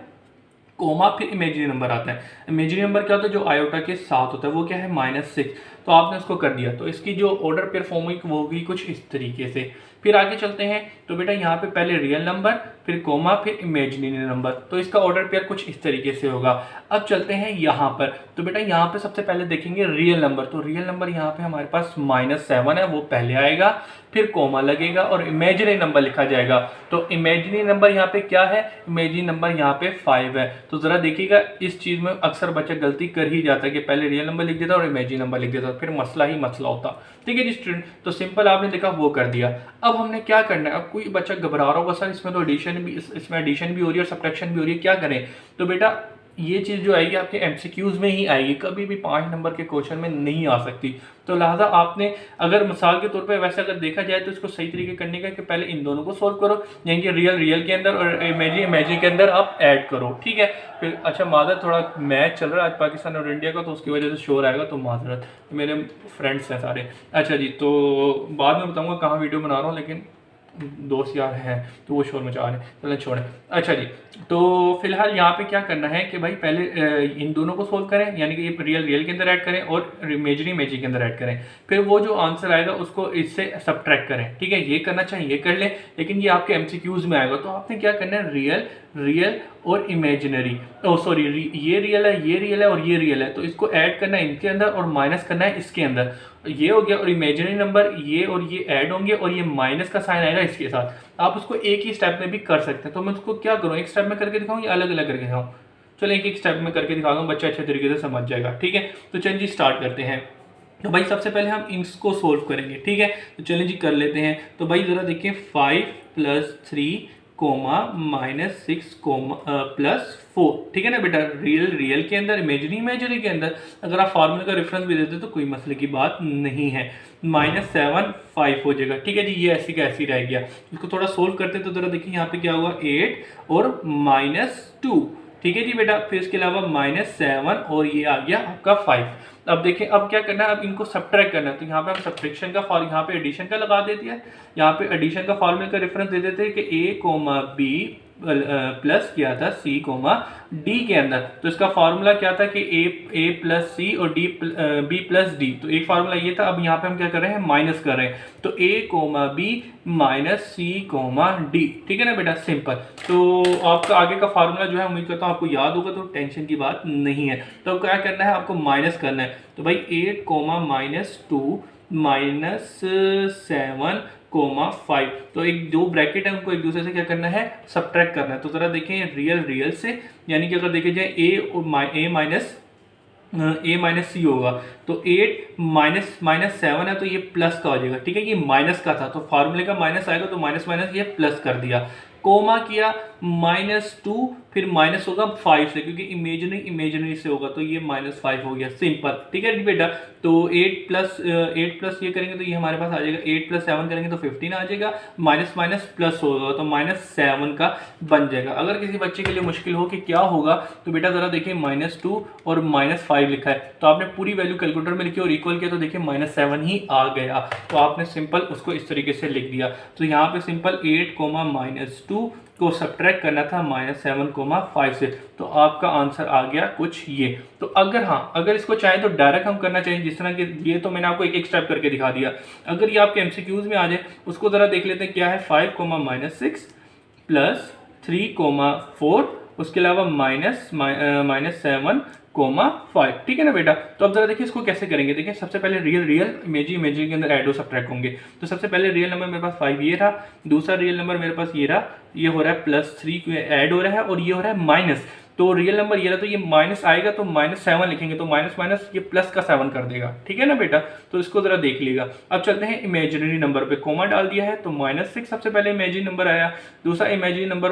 कोमा, फिर इमेजिनरी नंबर आता है। इमेजिनरी नंबर क्या होता है, जो आयोटा के साथ होता है, वो क्या है -6। तो आपने उसको कर दिया, तो इसकी जो ऑर्डर पेयर फॉर्म हुई वो भी कुछ इस तरीके से। फिर आगे चलते हैं। तो बेटा यहाँ पे पहले रियल नंबर, फिर कोमा, फिर इमेजिनरी नंबर, तो इसका ऑर्डर पेयर कुछ इस तरीके से होगा। अब चलते हैं यहाँ पर। तो बेटा यहाँ पे सबसे पहले देखेंगे रियल नंबर। तो रियल नंबर यहाँ पे हमारे पास -7 है, वो पहले आएगा, फिर कोमा लगेगा और इमेजिनरी नंबर लिखा जाएगा। तो इमेजिनरी नंबर यहाँ पे क्या है, इमेजिनरी नंबर यहाँ पे 5 है। तो ज़रा देखिएगा, इस चीज़ में अक्सर बच्चा गलती कर ही जाता है कि पहले रियल नंबर लिख देता और इमेजिनरी नंबर लिख देता, फिर मसला ही मसला होता। ठीक है जी स्टूडेंट, तो सिंपल आपने देखा वो कर दिया। अब हमने क्या करना है, अब कोई बच्चा घबरा रहा होगा सर इसमें तो इसमें एडिशन भी हो रही है और सब्ट्रैक्शन भी हो रही है, क्या करें। तो बेटा ये चीज़ जो आएगी आपके एमसीक्यूज़ में ही आएगी, कभी भी 5 नंबर के क्वेश्चन में नहीं आ सकती। तो लिहाजा आपने अगर मिसाल के तौर पे वैसे अगर देखा जाए तो इसको सही तरीके करने का कि पहले इन दोनों को सोल्व करो, यानी कि रियल के अंदर और इमेजिन के अंदर आप ऐड करो, ठीक है। फिर अच्छा माजरत, थोड़ा मैच चल रहा है आज पाकिस्तान और इंडिया का, तो उसकी वजह से शोर आएगा, तो माजरत, मेरे फ्रेंड्स हैं सारे। अच्छा जी, तो बाद में बताऊँगा कहाँ वीडियो बना रहा हूँ, लेकिन दोस्त यार हैं तो वो शोर मचा रहे हैं, चलें छोड़ें। अच्छा जी, तो फिलहाल यहाँ पे क्या करना है कि भाई पहले इन दोनों को सोल्व करें, यानी कि रियल के अंदर ऐड करें और इमेजिनरी के अंदर ऐड करें। फिर वो जो आंसर आएगा उसको इससे सब्ट्रैक्ट करें, ठीक है। ये करना चाहिए, ये कर लें, लेकिन ये आपके एमसीक्यूज में आएगा। तो आपने क्या करना है, रियल और इमेजिनरी, सॉरी ये रियल है और ये रियल है, तो इसको ऐड करना है इनके अंदर और माइनस करना है इसके अंदर। ये हो गया, और इमेजिनरी नंबर ये और ये ऐड होंगे और ये माइनस का साइन आएगा इसके साथ। आप उसको एक ही स्टेप में भी कर सकते हैं। तो मैं उसको क्या करूँ, एक स्टेप में करके दिखाऊँ या अलग अलग करके दिखाऊँ। चलो एक स्टेप में करके दिखा दूँ, बच्चा अच्छे तरीके से समझ जाएगा, ठीक है। तो चलिए जी स्टार्ट करते हैं। तो भाई सबसे पहले हम इसको सोल्व करेंगे, ठीक है। तो चलिए जी कर लेते हैं। तो भाई ज़रा देखिए, 5 + 3 कोमा -6 कोमा +4। ठीक है ना बेटा, रियल के अंदर, इमेजरी के अंदर। अगर आप फार्मूले का रेफरेंस भी देते तो कोई मसले की बात नहीं है। -7 5 हो जाएगा। ठीक है जी, ये ऐसी का ऐसी रह गया। इसको थोड़ा सोल्व करते तो जरा देखिए यहाँ पे क्या हुआ, 8 और -2। ठीक है जी बेटा, फिर इसके अलावा -7 और ये आ गया आपका 5। अब देखें, अब क्या करना है, अब इनको सब्ट्रैक्ट करना है। तो यहाँ पे हम सब्ट्रैक्शन का फॉर्म, यहाँ पे एडिशन का लगा देते हैं। यहाँ पे एडिशन का फॉर्मूले का रेफरेंस दे देते हैं कि a, b प्लस किया था c, d के अंदर। तो इसका फार्मूला क्या था कि a प्लस सी और b प्लस डी। तो एक फार्मूला ये था। अब यहाँ पे हम क्या कर रहे हैं, माइनस कर रहे हैं। तो a, b minus c, d। ठीक है ना बेटा, सिंपल। तो आपका आगे का फार्मूला जो है, उम्मीद करता हूँ आपको याद होगा, तो टेंशन की बात नहीं है। तो क्या करना है, आपको माइनस करना है। तो भाई 8, -2 -7, 5। तो एक दो ब्रैकेट है, उनको एक दूसरे से क्या करना है, सब्ट्रैक्ट करना है। तो जरा देखें, रियल से, यानी कि अगर देखे जाए a माइनस सी होगा, तो 8 -7 है, तो ये प्लस का हो जाएगा। ठीक है, ये माइनस का था, तो फार्मूले का माइनस आएगा, तो माइनस ये प्लस कर दिया। कोमा किया -2, फिर माइनस होगा 5 से, क्योंकि इमेजिनरी से होगा, तो ये -5 हो गया, सिंपल। ठीक है बेटा, तो 8 प्लस ये करेंगे तो ये हमारे पास आ जाएगा। 8 + 7 करेंगे तो 15 आ जाएगा। माइनस प्लस होगा, तो -7 का बन जाएगा। अगर किसी बच्चे के लिए मुश्किल हो कि क्या होगा, तो बेटा ज़रा देखिए, -2 और -5 लिखा है, तो आपने पूरी वैल्यू कैलकुलेटर में लिखी और इक्वल किया, तो देखिए -7 ही आ गया। तो आपने सिंपल उसको इस तरीके से लिख दिया। तो यहाँ पे सिंपल 8, -2 को सब्ट्रैक्ट करना था -7, 5 से। तो आपका आंसर आ गया कुछ ये। तो अगर इसको चाहें तो डायरेक्ट हम करना चाहिए, जिस तरह कि ये तो मैंने आपको एक स्टेप करके दिखा दिया। अगर ये आपके MCQs में आ जाए, उसको ज़रा देख लेते हैं क्या है। 5, -6 प्लस 3, 4, उसके अलावा -7, 5। ठीक है ना बेटा। तो अब जरा देखिए इसको कैसे करेंगे। देखिए, सबसे पहले रियल इमेजिनरी के अंदर एड और सब्ट्रैक्ट होंगे। तो सबसे पहले रियल नंबर मेरे पास 5 ये रहा, दूसरा रियल नंबर मेरे पास ये रहा, ये हो रहा है +3 ऐड हो रहा है, और ये हो रहा है माइनस। तो रियल नंबर ये रहा, तो ये माइनस आएगा, तो -7 लिखेंगे, तो माइनस ये प्लस का 7 कर देगा। ठीक है ना बेटा, तो इसको जरा देख लीजिएगा। अब चलते हैं इमेजिनरी नंबर पे, कोमा डाल दिया है, तो -6 सबसे पहले इमेजिनरी नंबर आया। दूसरा इमेजिनरी नंबर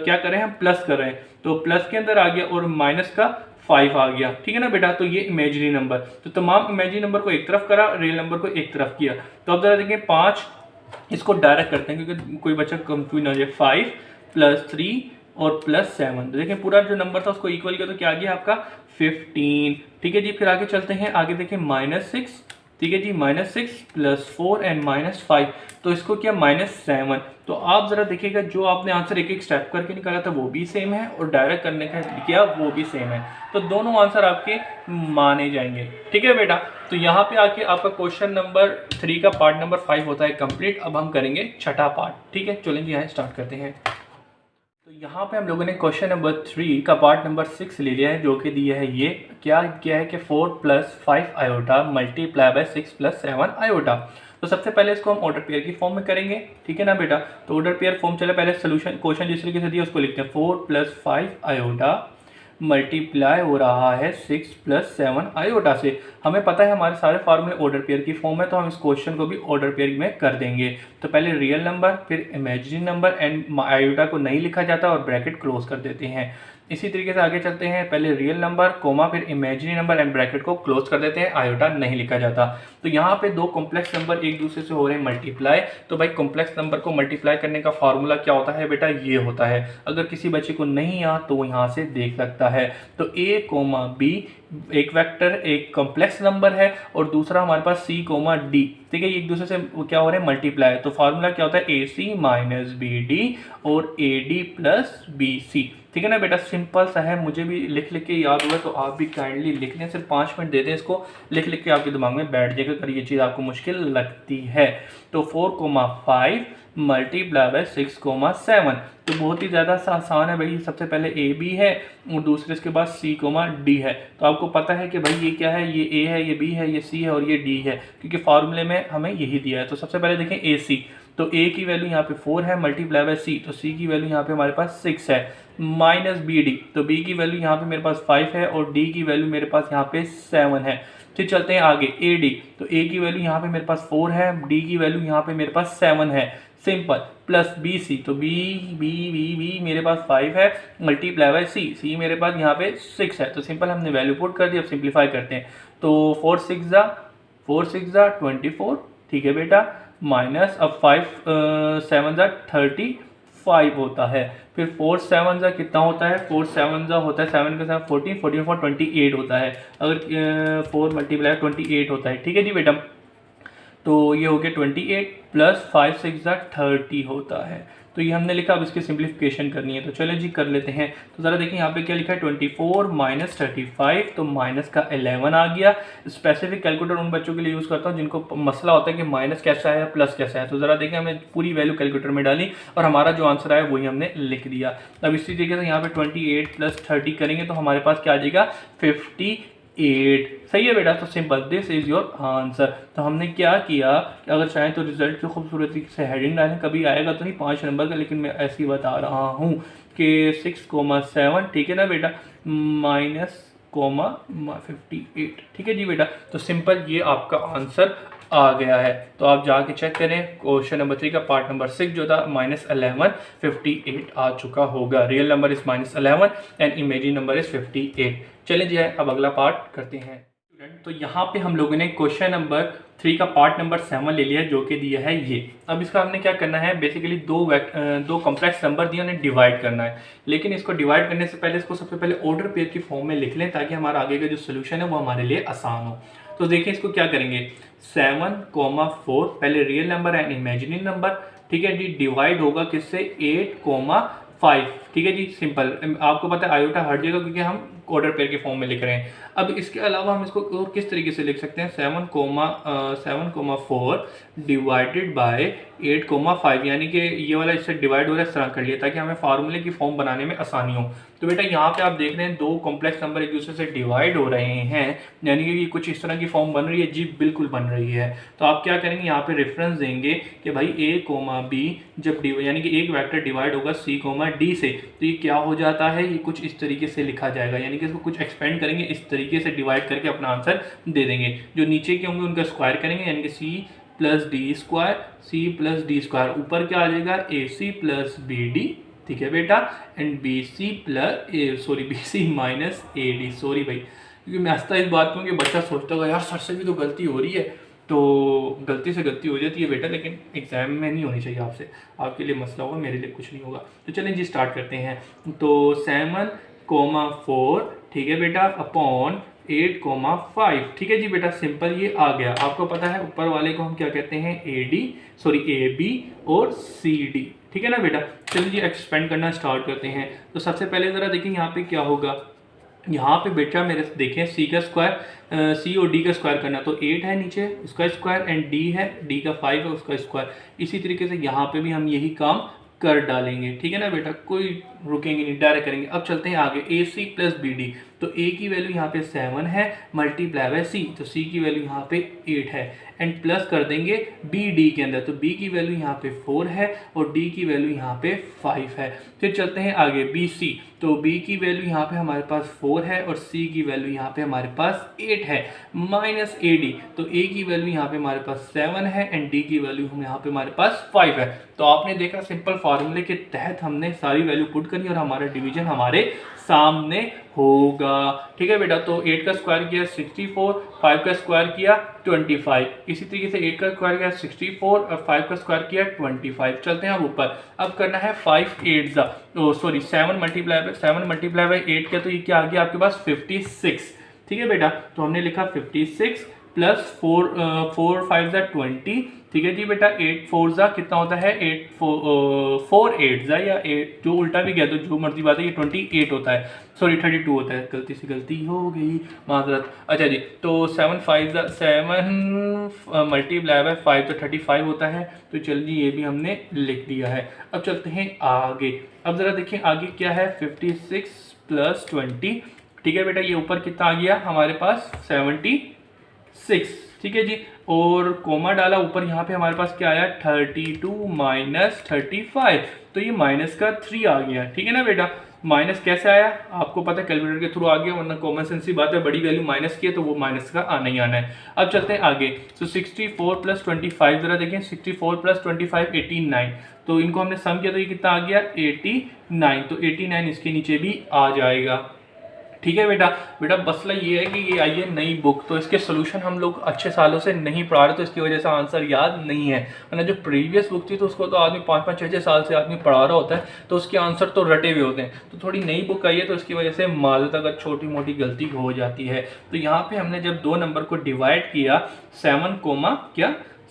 क्या कर रहे हैं, हम प्लस कर रहे हैं, तो प्लस के अंदर आ गया, और माइनस का 5 आ गया। ठीक है ना बेटा, तो ये इमेजिनरी नंबर। तो तमाम इमेजिनरी नंबर को एक तरफ करा, रियल नंबर को एक तरफ किया। तो अब जरा देखें 5, इसको डायरेक्ट करते हैं, क्योंकि कोई बच्चा कंफ्यूज ना हो जाए। 5 + 3 और +7, तो देखें पूरा जो नंबर था उसको इक्वल किया, तो क्या आ गया आपका 15। ठीक है जी, फिर आगे चलते हैं। आगे देखें -6। ठीक है जी, -6 + 4 एंड -5, तो इसको किया -7। तो आप जरा देखिएगा, जो आपने आंसर एक स्टेप करके निकाला था वो भी सेम है, और डायरेक्ट करने का किया वो भी सेम है। तो दोनों आंसर आपके माने जाएंगे। ठीक है बेटा, तो यहाँ पे आके आपका क्वेश्चन नंबर 3 का पार्ट नंबर 5 होता है कंप्लीट। अब हम करेंगे छठा पार्ट। ठीक है, चलेंगे यहाँ स्टार्ट करते हैं। तो यहाँ पे हम लोगों ने क्वेश्चन नंबर 3 का पार्ट नंबर 6 ले लिया है, जो कि दिया है ये क्या है कि 4 + 5 आयोटा मल्टीप्लाई बाय 6 + 7 आयोटा। तो सबसे पहले इसको हम ऑर्डर पेयर की फॉर्म में करेंगे। ठीक है ना बेटा, तो ऑर्डर पेयर फॉर्म चले, पहले सोल्यूशन क्वेश्चन जिस तरीके से दिया उसको लिखते हैं। 4 + 5 आयोटा मल्टीप्लाई हो रहा है 6 + 7 आयोटा से। हमें पता है हमारे सारे फार्मूले ऑर्डर पेयर की फॉर्म है, तो हम इस क्वेश्चन को भी ऑर्डर पेयर में कर देंगे। तो पहले रियल नंबर, फिर इमेजिनरी नंबर एंड आयोटा को नहीं लिखा जाता और ब्रैकेट क्लोज कर देते हैं। इसी तरीके से आगे चलते हैं, पहले रियल नंबर कोमा, फिर इमेजिनरी नंबर एंड ब्रैकेट को क्लोज कर देते हैं, आयोटा नहीं लिखा जाता। तो यहाँ पे दो कॉम्प्लेक्स नंबर एक दूसरे से हो रहे हैं मल्टीप्लाई। तो भाई कॉम्प्लेक्स नंबर को मल्टीप्लाई करने का फार्मूला क्या होता है बेटा, ये होता है। अगर किसी बच्चे को नहीं आता तो वो यहाँ से देख सकता है। तो A, B एक वेक्टर, एक कॉम्प्लेक्स नंबर है, और दूसरा हमारे पास C, D। ठीक है, एक दूसरे से क्या हो रहे हैं, मल्टीप्लाई। तो फार्मूला क्या होता है, AC - BD और AD + BC। ठीक है ना बेटा, सिंपल सा है, मुझे भी लिख के याद हुआ, तो आप भी काइंडली लिख लें। सिर्फ 5 मिनट दे दें, इसको लिख के आपके दिमाग में बैठ जाएगा अगर ये चीज़ आपको मुश्किल लगती है। तो 4, 5 मल्टीप्लाई बाय 6, 7। तो बहुत ही ज़्यादा आसान है भाई। सबसे पहले AB है और दूसरे इसके बाद C, D है। तो आपको पता है कि भाई ये क्या है, ये A है, ये B है, ये C है और ये D है, क्योंकि फार्मूले में हमें यही दिया है। तो सबसे पहले देखें AC, तो A की वैल्यू यहाँ पे 4 है, मल्टीप्लाई बाय C, तो C की वैल्यू यहाँ पे हमारे पास 6 है, माइनस BD, तो B की वैल्यू यहाँ पे मेरे पास 5 है, और D की वैल्यू मेरे पास यहाँ पे 7 है। फिर चलते हैं आगे, AD, तो A की वैल्यू यहाँ पे मेरे पास 4 है, D की वैल्यू यहाँ पे मेरे पास 7 है। सिंपल, प्लस बी सी, तो बी बी बी बी मेरे पास 5 है, मल्टीप्लाई बाय सी, सी मेरे पास यहाँ पे 6 है, तो सिंपल हमने वैल्यू पुट कर दी। अब सिंप्लीफाई करते हैं, तो 4 6 ज़ा 24, ठीक है बेटा, माइनस अब 5 7 ज़ा 35 होता है, फिर 4 7 ज़ा कितना होता है, 4 7 ज़ा होता है 7 के साथ 14, 14 4 28 होता है, अगर 4 मल्टीप्लाई 28 होता है, ठीक है जी बेटा। तो ये हो गया 28 प्लस 5 6 ज़ा 30 होता है, तो ये हमने लिखा। अब इसकी सिंप्लीफिकेशन करनी है, तो चलो जी कर लेते हैं। तो ज़रा देखिए यहाँ पे क्या लिखा है, 24 माइनस 35, तो माइनस का 11 आ गया। स्पेसिफिक कैलकुलेटर उन बच्चों के लिए यूज़ करता हूँ जिनको मसला होता है कि माइनस कैसा है प्लस कैसा है। तो ज़रा देखिए हमने पूरी वैल्यू कैलकुलेटर में डाली और हमारा जो आंसर आया वही हमने लिख दिया। अब इसी तरीके से यहाँ पे 28 प्लस 30 करेंगे तो हमारे पास क्या आ जाएगा, 58। सही है बेटा, तो simple, this is your answer. तो हमने क्या किया कि अगर चाहें तो रिजल्ट की खूबसूरती से हेडिंग डालें, कभी आएगा तो नहीं 5 नंबर का, लेकिन मैं ऐसे ही बता रहा हूँ कि 6,7, ठीक है ना बेटा, माइनस कोमा 58, ठीक है जी बेटा। तो सिंपल ये आपका आंसर आ गया है। तो आप जाके चेक करें, क्वेश्चन नंबर 3 का पार्ट नंबर 6 जो था -11 58 आ चुका होगा। Real number is -11 and imagine number is 58। चलिए जी अब अगला पार्ट करते हैं। तो यहाँ पे हम लोगों ने क्वेश्चन नंबर 3 का पार्ट नंबर 7 ले लिया, जो कि दिया है ये। अब इसका हमने क्या करना है, बेसिकली दो कॉम्प्लेक्स नंबर दिए, उन्हें डिवाइड करना है। लेकिन इसको डिवाइड करने से पहले इसको सबसे पहले ऑर्डर पेयर की फॉर्म में लिख लें, ताकि हमारा आगे का जो सोल्यूशन है वो हमारे लिए आसान हो। तो देखिए इसको क्या करेंगे, 7,4 पहले real number and imaginary number, ठीक है जी, डिवाइड होगा किससे, 8,5, ठीक है जी। सिंपल, आपको पता है आयोटा हट जाएगा क्योंकि हम ऑर्डर पेयर के फॉर्म में लिख रहे हैं। अब इसके अलावा हम इसको और किस तरीके से लिख सकते हैं, 7,4 डिवाइडेड बाय 8,5, यानी कि ये वाला इससे डिवाइड हो रहा है, इस तरह कर लिया ताकि हमें फार्मूले की फॉर्म बनाने में आसानी हो। तो बेटा यहाँ पे आप देख रहे हैं दो कॉम्प्लेक्स नंबर एक दूसरे से डिवाइड हो रहे हैं, यानी कि कुछ इस तरह की फॉर्म बन रही है, जी बिल्कुल बन रही है। तो आप क्या करेंगे, यहाँ पे रेफरेंस देंगे कि भाई a, b जब यानी कि एक वेक्टर डिवाइड होगा c, d से, तो ये क्या हो जाता है, ये कुछ इस तरीके से लिखा जाएगा, यानी कि इसको कुछ एक्सपेंड करेंगे, इस तरीके से डिवाइड करके अपना आंसर दे देंगे। जो नीचे के होंगे उनका स्क्वायर करेंगे, यानी कि c plus D square, C plus D square, ऊपर क्या आ जाएगा, A C plus B D, ठीक है बेटा, and B C B C minus A D. Sorry भाई, क्योंकि मैं हंसता इस बात में कि बच्चा सोचता होगा यार सर से भी तो गलती हो रही है, तो गलती से गलती हो जाती है बेटा, लेकिन एग्जाम में नहीं होनी चाहिए आपसे, आपके लिए मसला होगा, मेरे लिए कुछ नहीं होगा। तो चलें जी स्टार्ट करते हैं। तो 7,4, ठीक है बेटा, अपॉन 8,5, ठीक है जी बेटा, सिंपल ये आ गया। आपको पता है ऊपर वाले को हम क्या कहते हैं, ए बी और सी डी, ठीक है ना बेटा। चलिए जी एक्सपेंड करना स्टार्ट करते हैं। तो सबसे पहले ज़रा देखिए यहाँ पे क्या होगा, यहाँ पे बेटा मेरे से देखें सी का स्क्वायर, सी और डी का स्क्वायर करना, तो 8 है नीचे उसका स्क्वायर एंड डी है, डी का 5 है उसका स्क्वायर। इसी तरीके से यहाँ पे भी हम यही काम कर डालेंगे, ठीक है ना बेटा, कोई रुकेंगे नहीं, डायरेक्ट करेंगे। अब चलते हैं आगे, ए सी प्लस बी डी, तो ए की वैल्यू यहाँ पे 7 है मल्टीप्लाई बाय सी, तो सी की वैल्यू यहाँ पे 8 है, एंड प्लस कर देंगे बी डी के अंदर, तो बी की वैल्यू यहाँ पे 4 है और डी की वैल्यू यहाँ पे 5 है। फिर चलते हैं आगे, बी सी, तो बी की वैल्यू यहाँ पे हमारे पास 4 है और सी की वैल्यू यहाँ पे हमारे पास 8 है, माइनस ए डी, तो ए की वैल्यू यहाँ पे हमारे पास 7 है एंड डी की वैल्यू हम यहाँ पे हमारे पास 5 है। तो आपने देखा सिंपल फार्मूले के तहत हमने सारी वैल्यू पुट करनी और हमारा डिवीजन हमारे सामने होगा, ठीक है बेटा। तो 8 का स्क्वायर किया 64, 5 का स्क्वायर किया 25, इसी तरीके से 8 का स्क्वायर किया 64 और 5 का स्क्वायर किया 25। चलते हैं अब ऊपर, अब करना है 7 मल्टीप्लाई बाय 8 का, तो ये क्या आ गया आपके पास 56, ठीक है बेटा। तो हमने लिखा 56 प्लस 4 5 ज़ा 20, ठीक है जी बेटा, 8 4 ज़ा कितना होता है, 4 8 ज़ा या 8 जो उल्टा भी गया तो जो मर्जी बात है, ये 28 होता है, सॉरी 32 होता है, गलती से गलती हो गई, माजरत। अच्छा जी, तो 7 मल्टीप्लाई बाय 5 तो 35 होता है, तो चलिए ये भी हमने लिख दिया है। अब चलते हैं आगे, अब ज़रा देखिए आगे क्या है, 56 प्लस 20, ठीक है बेटा, ये ऊपर कितना आ गया हमारे पास 76, ठीक है जी, और कोमा डाला ऊपर, यहाँ पे हमारे पास क्या आया 32 माइनस 35, तो ये माइनस का 3 आ गया, ठीक है ना बेटा। माइनस कैसे आया आपको पता है, कैलकुलेटर के थ्रू आ गया, वरना कॉमन सेंस की बात है, बड़ी वैल्यू माइनस की है तो वो माइनस का आना ही आना है। अब चलते हैं आगे। सो 64 + 25 जरा देखें, 64 + 25 89, तो इनको हमने सम किया तो ये कितना आ गया 89, तो 89 इसके नीचे भी आ जाएगा। ठीक है बेटा। बेटा मसला ये है कि ये आई है नई बुक, तो इसके सोल्यूशन हम लोग अच्छे सालों से नहीं पढ़ा रहे, तो इसकी वजह से आंसर याद नहीं है। वरना जो प्रीवियस बुक थी तो उसको तो आदमी 5-5 6-6 साल से आदमी पढ़ा रहा होता है, तो उसके आंसर तो रटे हुए होते हैं। तो थोड़ी नई बुक आई है तो इसकी वजह से माजूद अगर छोटी मोटी गलती हो जाती है। तो यहाँ पे हमने जब दो नंबर को डिवाइड किया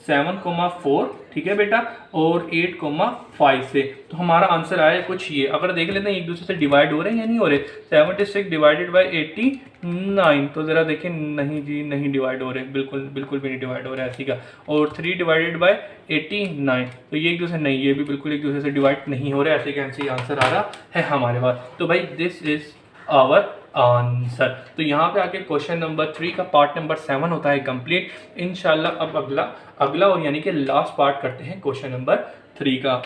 7,4, ठीक है बेटा, और 8,5 से, तो हमारा आंसर आया कुछ ये। अगर देख लेते हैं एक दूसरे से डिवाइड हो रहे हैं या नहीं हो रहे। 76 डिवाइडेड बाई 89, तो ज़रा देखें, नहीं जी नहीं डिवाइड हो रहे, बिल्कुल बिल्कुल भी नहीं डिवाइड हो रहा है ऐसी का। और 3 डिवाइडेड बाई 89, तो ये एक दूसरे नहीं, ये भी बिल्कुल एक दूसरे से डिवाइड नहीं हो रहा है, ऐसे कैसे आंसर आ रहा है हमारे पास। तो भाई दिस इज आवर आंसर। तो यहाँ पे आके क्वेश्चन नंबर 3 का पार्ट नंबर 7 होता है कंप्लीट। इंशाल्लाह अब अगला और यानी कि लास्ट पार्ट करते हैं क्वेश्चन नंबर 3 का।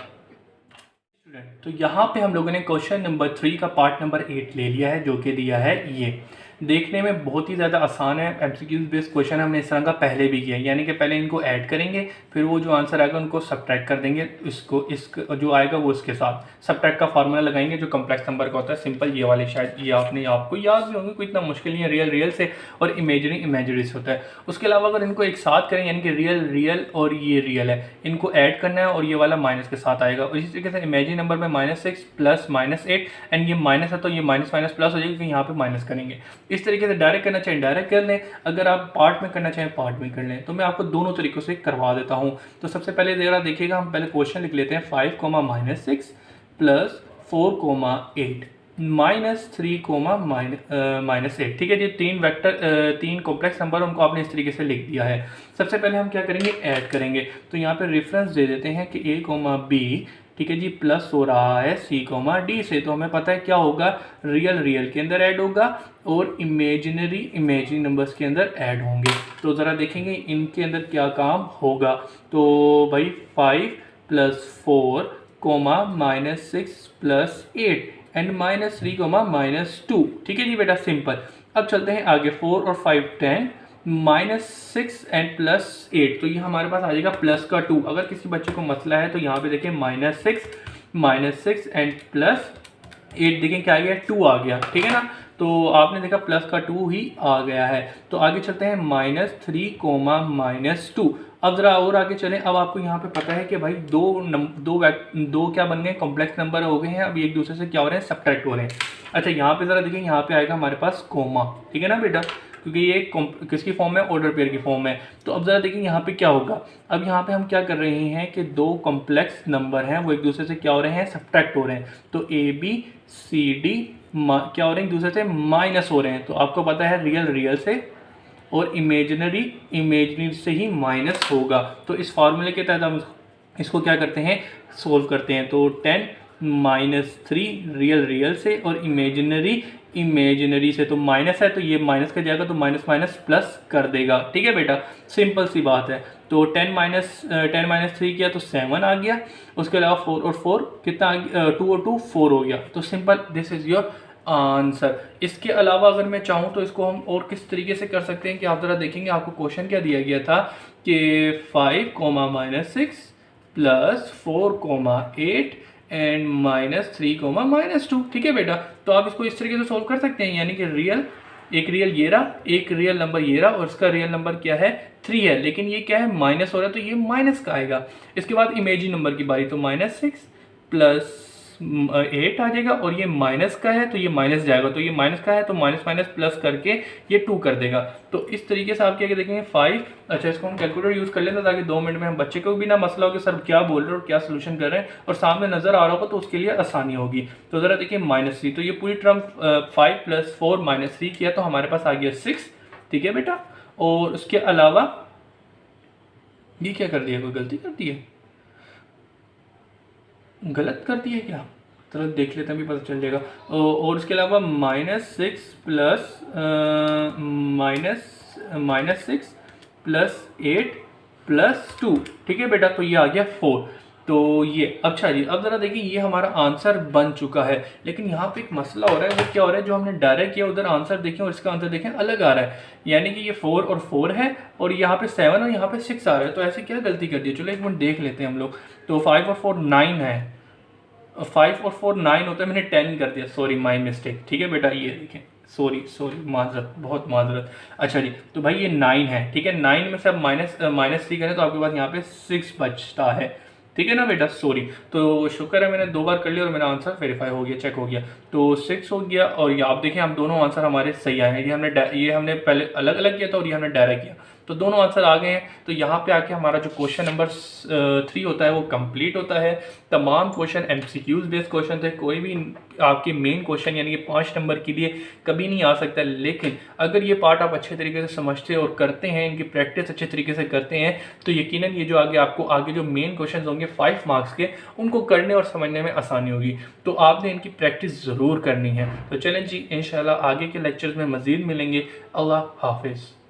तो यहाँ पे हम लोगों ने क्वेश्चन नंबर 3 का पार्ट नंबर 8 ले लिया है, जो कि दिया है ये। देखने में बहुत ही ज़्यादा आसान है, एमसीक्यूज बेस्ड क्वेश्चन हमने इस तरह का पहले भी किया है, यानी कि पहले इनको ऐड करेंगे, फिर वो जो आंसर आएगा उनको सब्ट्रैक्ट कर देंगे, इसको जो आएगा वो इसके साथ सब्ट्रैक्ट का फार्मूला लगाएंगे जो कॉम्प्लेक्स नंबर का होता है, सिंपल ये वाले, शायद ये आपको याद भी होंगे, कोई इतना मुश्किल नहीं है। रियल से और इमेजरी से होता है। उसके अलावा अगर इनको एक साथ करें, यानी कि रियल और ये रियल है, इनको ऐड करना है और ये वाला माइनस के साथ आएगा। और इसी तरीके से इमेजिनरी नंबर में -6 + -8, एंड ये माइनस है तो ये माइनस प्लस हो जाएगा, क्योंकि यहाँ पे माइनस करेंगे। इस तरीके से डायरेक्ट करना चाहें डायरेक्ट कर लें, अगर आप पार्ट में करना चाहें पार्ट में कर लें। तो मैं आपको दोनों तरीक़ों से करवा देता हूँ। तो सबसे पहले ज़रा देखिएगा, हम पहले क्वेश्चन लिख लेते हैं। 5, -6 + 4, 8 -3, -8, ठीक है जी। तीन कॉम्प्लेक्स नंबर उनको आपने इस तरीके से लिख दिया है। सबसे पहले हम क्या करेंगे, ऐड करेंगे। तो यहाँ पे रेफरेंस दे देते हैं कि A, B, ठीक है जी, प्लस हो रहा है C, D से। तो हमें पता है क्या होगा, रियल के अंदर ऐड होगा और इमेजिनरी नंबर्स के अंदर ऐड होंगे। तो ज़रा देखेंगे इनके अंदर क्या काम होगा। तो भाई 5 + 4, -6 + 8 एंड -3, -2, ठीक है जी बेटा, सिंपल। अब चलते हैं आगे। 4 और 5 10, -6 एंड +8, तो ये हमारे पास आ जाएगा प्लस का 2। अगर किसी बच्चे को मसला है तो यहाँ पे देखें -6 एंड +8, देखें क्या आ गया, 2 आ गया, ठीक है ना। तो आपने देखा प्लस का 2 ही आ गया है। तो आगे चलते हैं -3, -2। अब ज़रा और आगे चलें। अब आपको यहाँ पे पता है कि भाई दो क्या बन गए, कॉम्प्लेक्स नंबर हो गए हैं। अब एक दूसरे से क्या हो रहे हैं, सब्ट्रैक्ट हो रहे हैं। अच्छा यहाँ पे ज़रा देखिए, यहाँ पे आएगा हमारे पास कोमा, ठीक है ना बेटा, क्योंकि ये किसकी फॉर्म है, ऑर्डर पेयर की फॉर्म है। तो अब ज़रा देखिए यहाँ पे क्या होगा। अब यहाँ पे हम क्या कर रहे हैं कि दो कॉम्प्लेक्स नंबर हैं, वो एक दूसरे से क्या हो रहे हैं, सब्ट्रैक्ट हो रहे हैं। तो ABCD क्या हो रहे हैं, एक दूसरे से माइनस हो रहे हैं। तो आपको पता है रियल से और इमेजनरी से ही माइनस होगा। तो इस फार्मूले के तहत हम इसको क्या करते हैं, सोल्व करते हैं। तो 10 -3 रियल से और इमेजिनरी से, तो माइनस है तो ये माइनस कर जाएगा, तो माइनस प्लस कर देगा, ठीक है बेटा, सिंपल सी बात है। तो 10 - 3 किया तो 7 आ गया। उसके अलावा 4 और 4 कितना आ गया, 2 और 2 4 हो गया। तो simple, this is your answer. इसके अलावा अगर मैं चाहूँ तो इसको हम और किस तरीके से कर सकते हैं कि आप ज़रा देखेंगे, आपको क्वेश्चन क्या दिया गया था कि 5, -6 + 4, 8 एंड -3, -2, ठीक है बेटा। तो आप इसको इस तरीके से सोल्व कर सकते हैं, यानी कि एक रियल नंबर ये रहा और इसका रियल नंबर क्या है, 3 है, लेकिन ये क्या है, माइनस हो रहा है, तो ये माइनस का आएगा। इसके बाद इमेजिन नंबर की बारी, तो -6 + 8 आ जाएगा, और ये माइनस का है तो ये माइनस जाएगा, तो ये माइनस का है तो माइनस प्लस करके ये 2 कर देगा। तो इस तरीके से आप क्या देखेंगे 5। अच्छा, इसको हम कैलकुलेटर यूज़ कर लेते ताकि 2 मिनट में हम बच्चे को भी ना मसला हो कि सर क्या बोल रहे हो और क्या सोल्यूशन कर रहे हैं, और सामने नज़र आ रहा होगा तो उसके लिए आसानी होगी। तो ज़रा देखिए -3, तो ये पूरी टर्म 5 + 4 -3 किया तो हमारे पास आ गया 6, ठीक है बेटा। और उसके अलावा ये क्या कर दिया, कोई गलती कर दी है, गलत कर दी है क्या, चलो देख लेते हैं, भी पता चल जाएगा। और उसके अलावा -6 + 8 + 2, ठीक है बेटा, तो ये आ गया 4। तो ये अच्छा जी, अब ज़रा देखिए ये हमारा आंसर बन चुका है, लेकिन यहाँ पे एक मसला हो रहा है। वो क्या हो रहा है, जो हमने डायरेक्ट किया उधर आंसर देखें और इसका आंसर देखें अलग आ रहा है, यानी कि ये 4 और 4 है और यहाँ पे 7 और यहाँ पे 6 आ रहा है। तो ऐसे क्या गलती कर दी, चलो एक मिनट देख लेते हैं हम लोग। तो 5 और 4 9 है, 5 और 4 9 होता है, मैंने 10 कर दिया, सॉरी माई मिस्टेक। ठीक है बेटा, ये देखें, सॉरी माजरत, बहुत माजरत। अच्छा जी, तो भाई ये 9 है, ठीक है। 9 में से अब -3 करें तो आपके पास यहाँ पे 6 बचता है, ठीक है ना बेटा, सॉरी। तो शुक्र है मैंने 2 बार कर लिया और मेरा आंसर वेरीफाई हो गया, चेक हो गया। तो 6 हो गया और ये आप देखें, हम दोनों आंसर हमारे सही आए हैं। ये हमने पहले अलग अलग किया था और ये हमने डायरेक्ट किया, तो दोनों आंसर आ गए हैं। तो यहाँ पे आके हमारा जो क्वेश्चन नंबर 3 होता है वो कंप्लीट होता है। तमाम क्वेश्चन MCQs बेस्ड क्वेश्चन थे, कोई भी आपके मेन क्वेश्चन यानी कि 5 नंबर के लिए कभी नहीं आ सकता। लेकिन अगर ये पार्ट आप अच्छे तरीके से समझते और करते हैं, इनकी प्रैक्टिस अच्छे तरीके से करते हैं, तो यकीनन ये जो आगे जो मेन क्वेश्चन होंगे 5 मार्क्स के, उनको करने और समझने में आसानी होगी। तो आपने इनकी प्रैक्टिस ज़रूर करनी है। तो चलें जी, इंशाल्लाह आगे के लेक्चर्स में मज़ीद मिलेंगे। अल्लाह हाफिज़।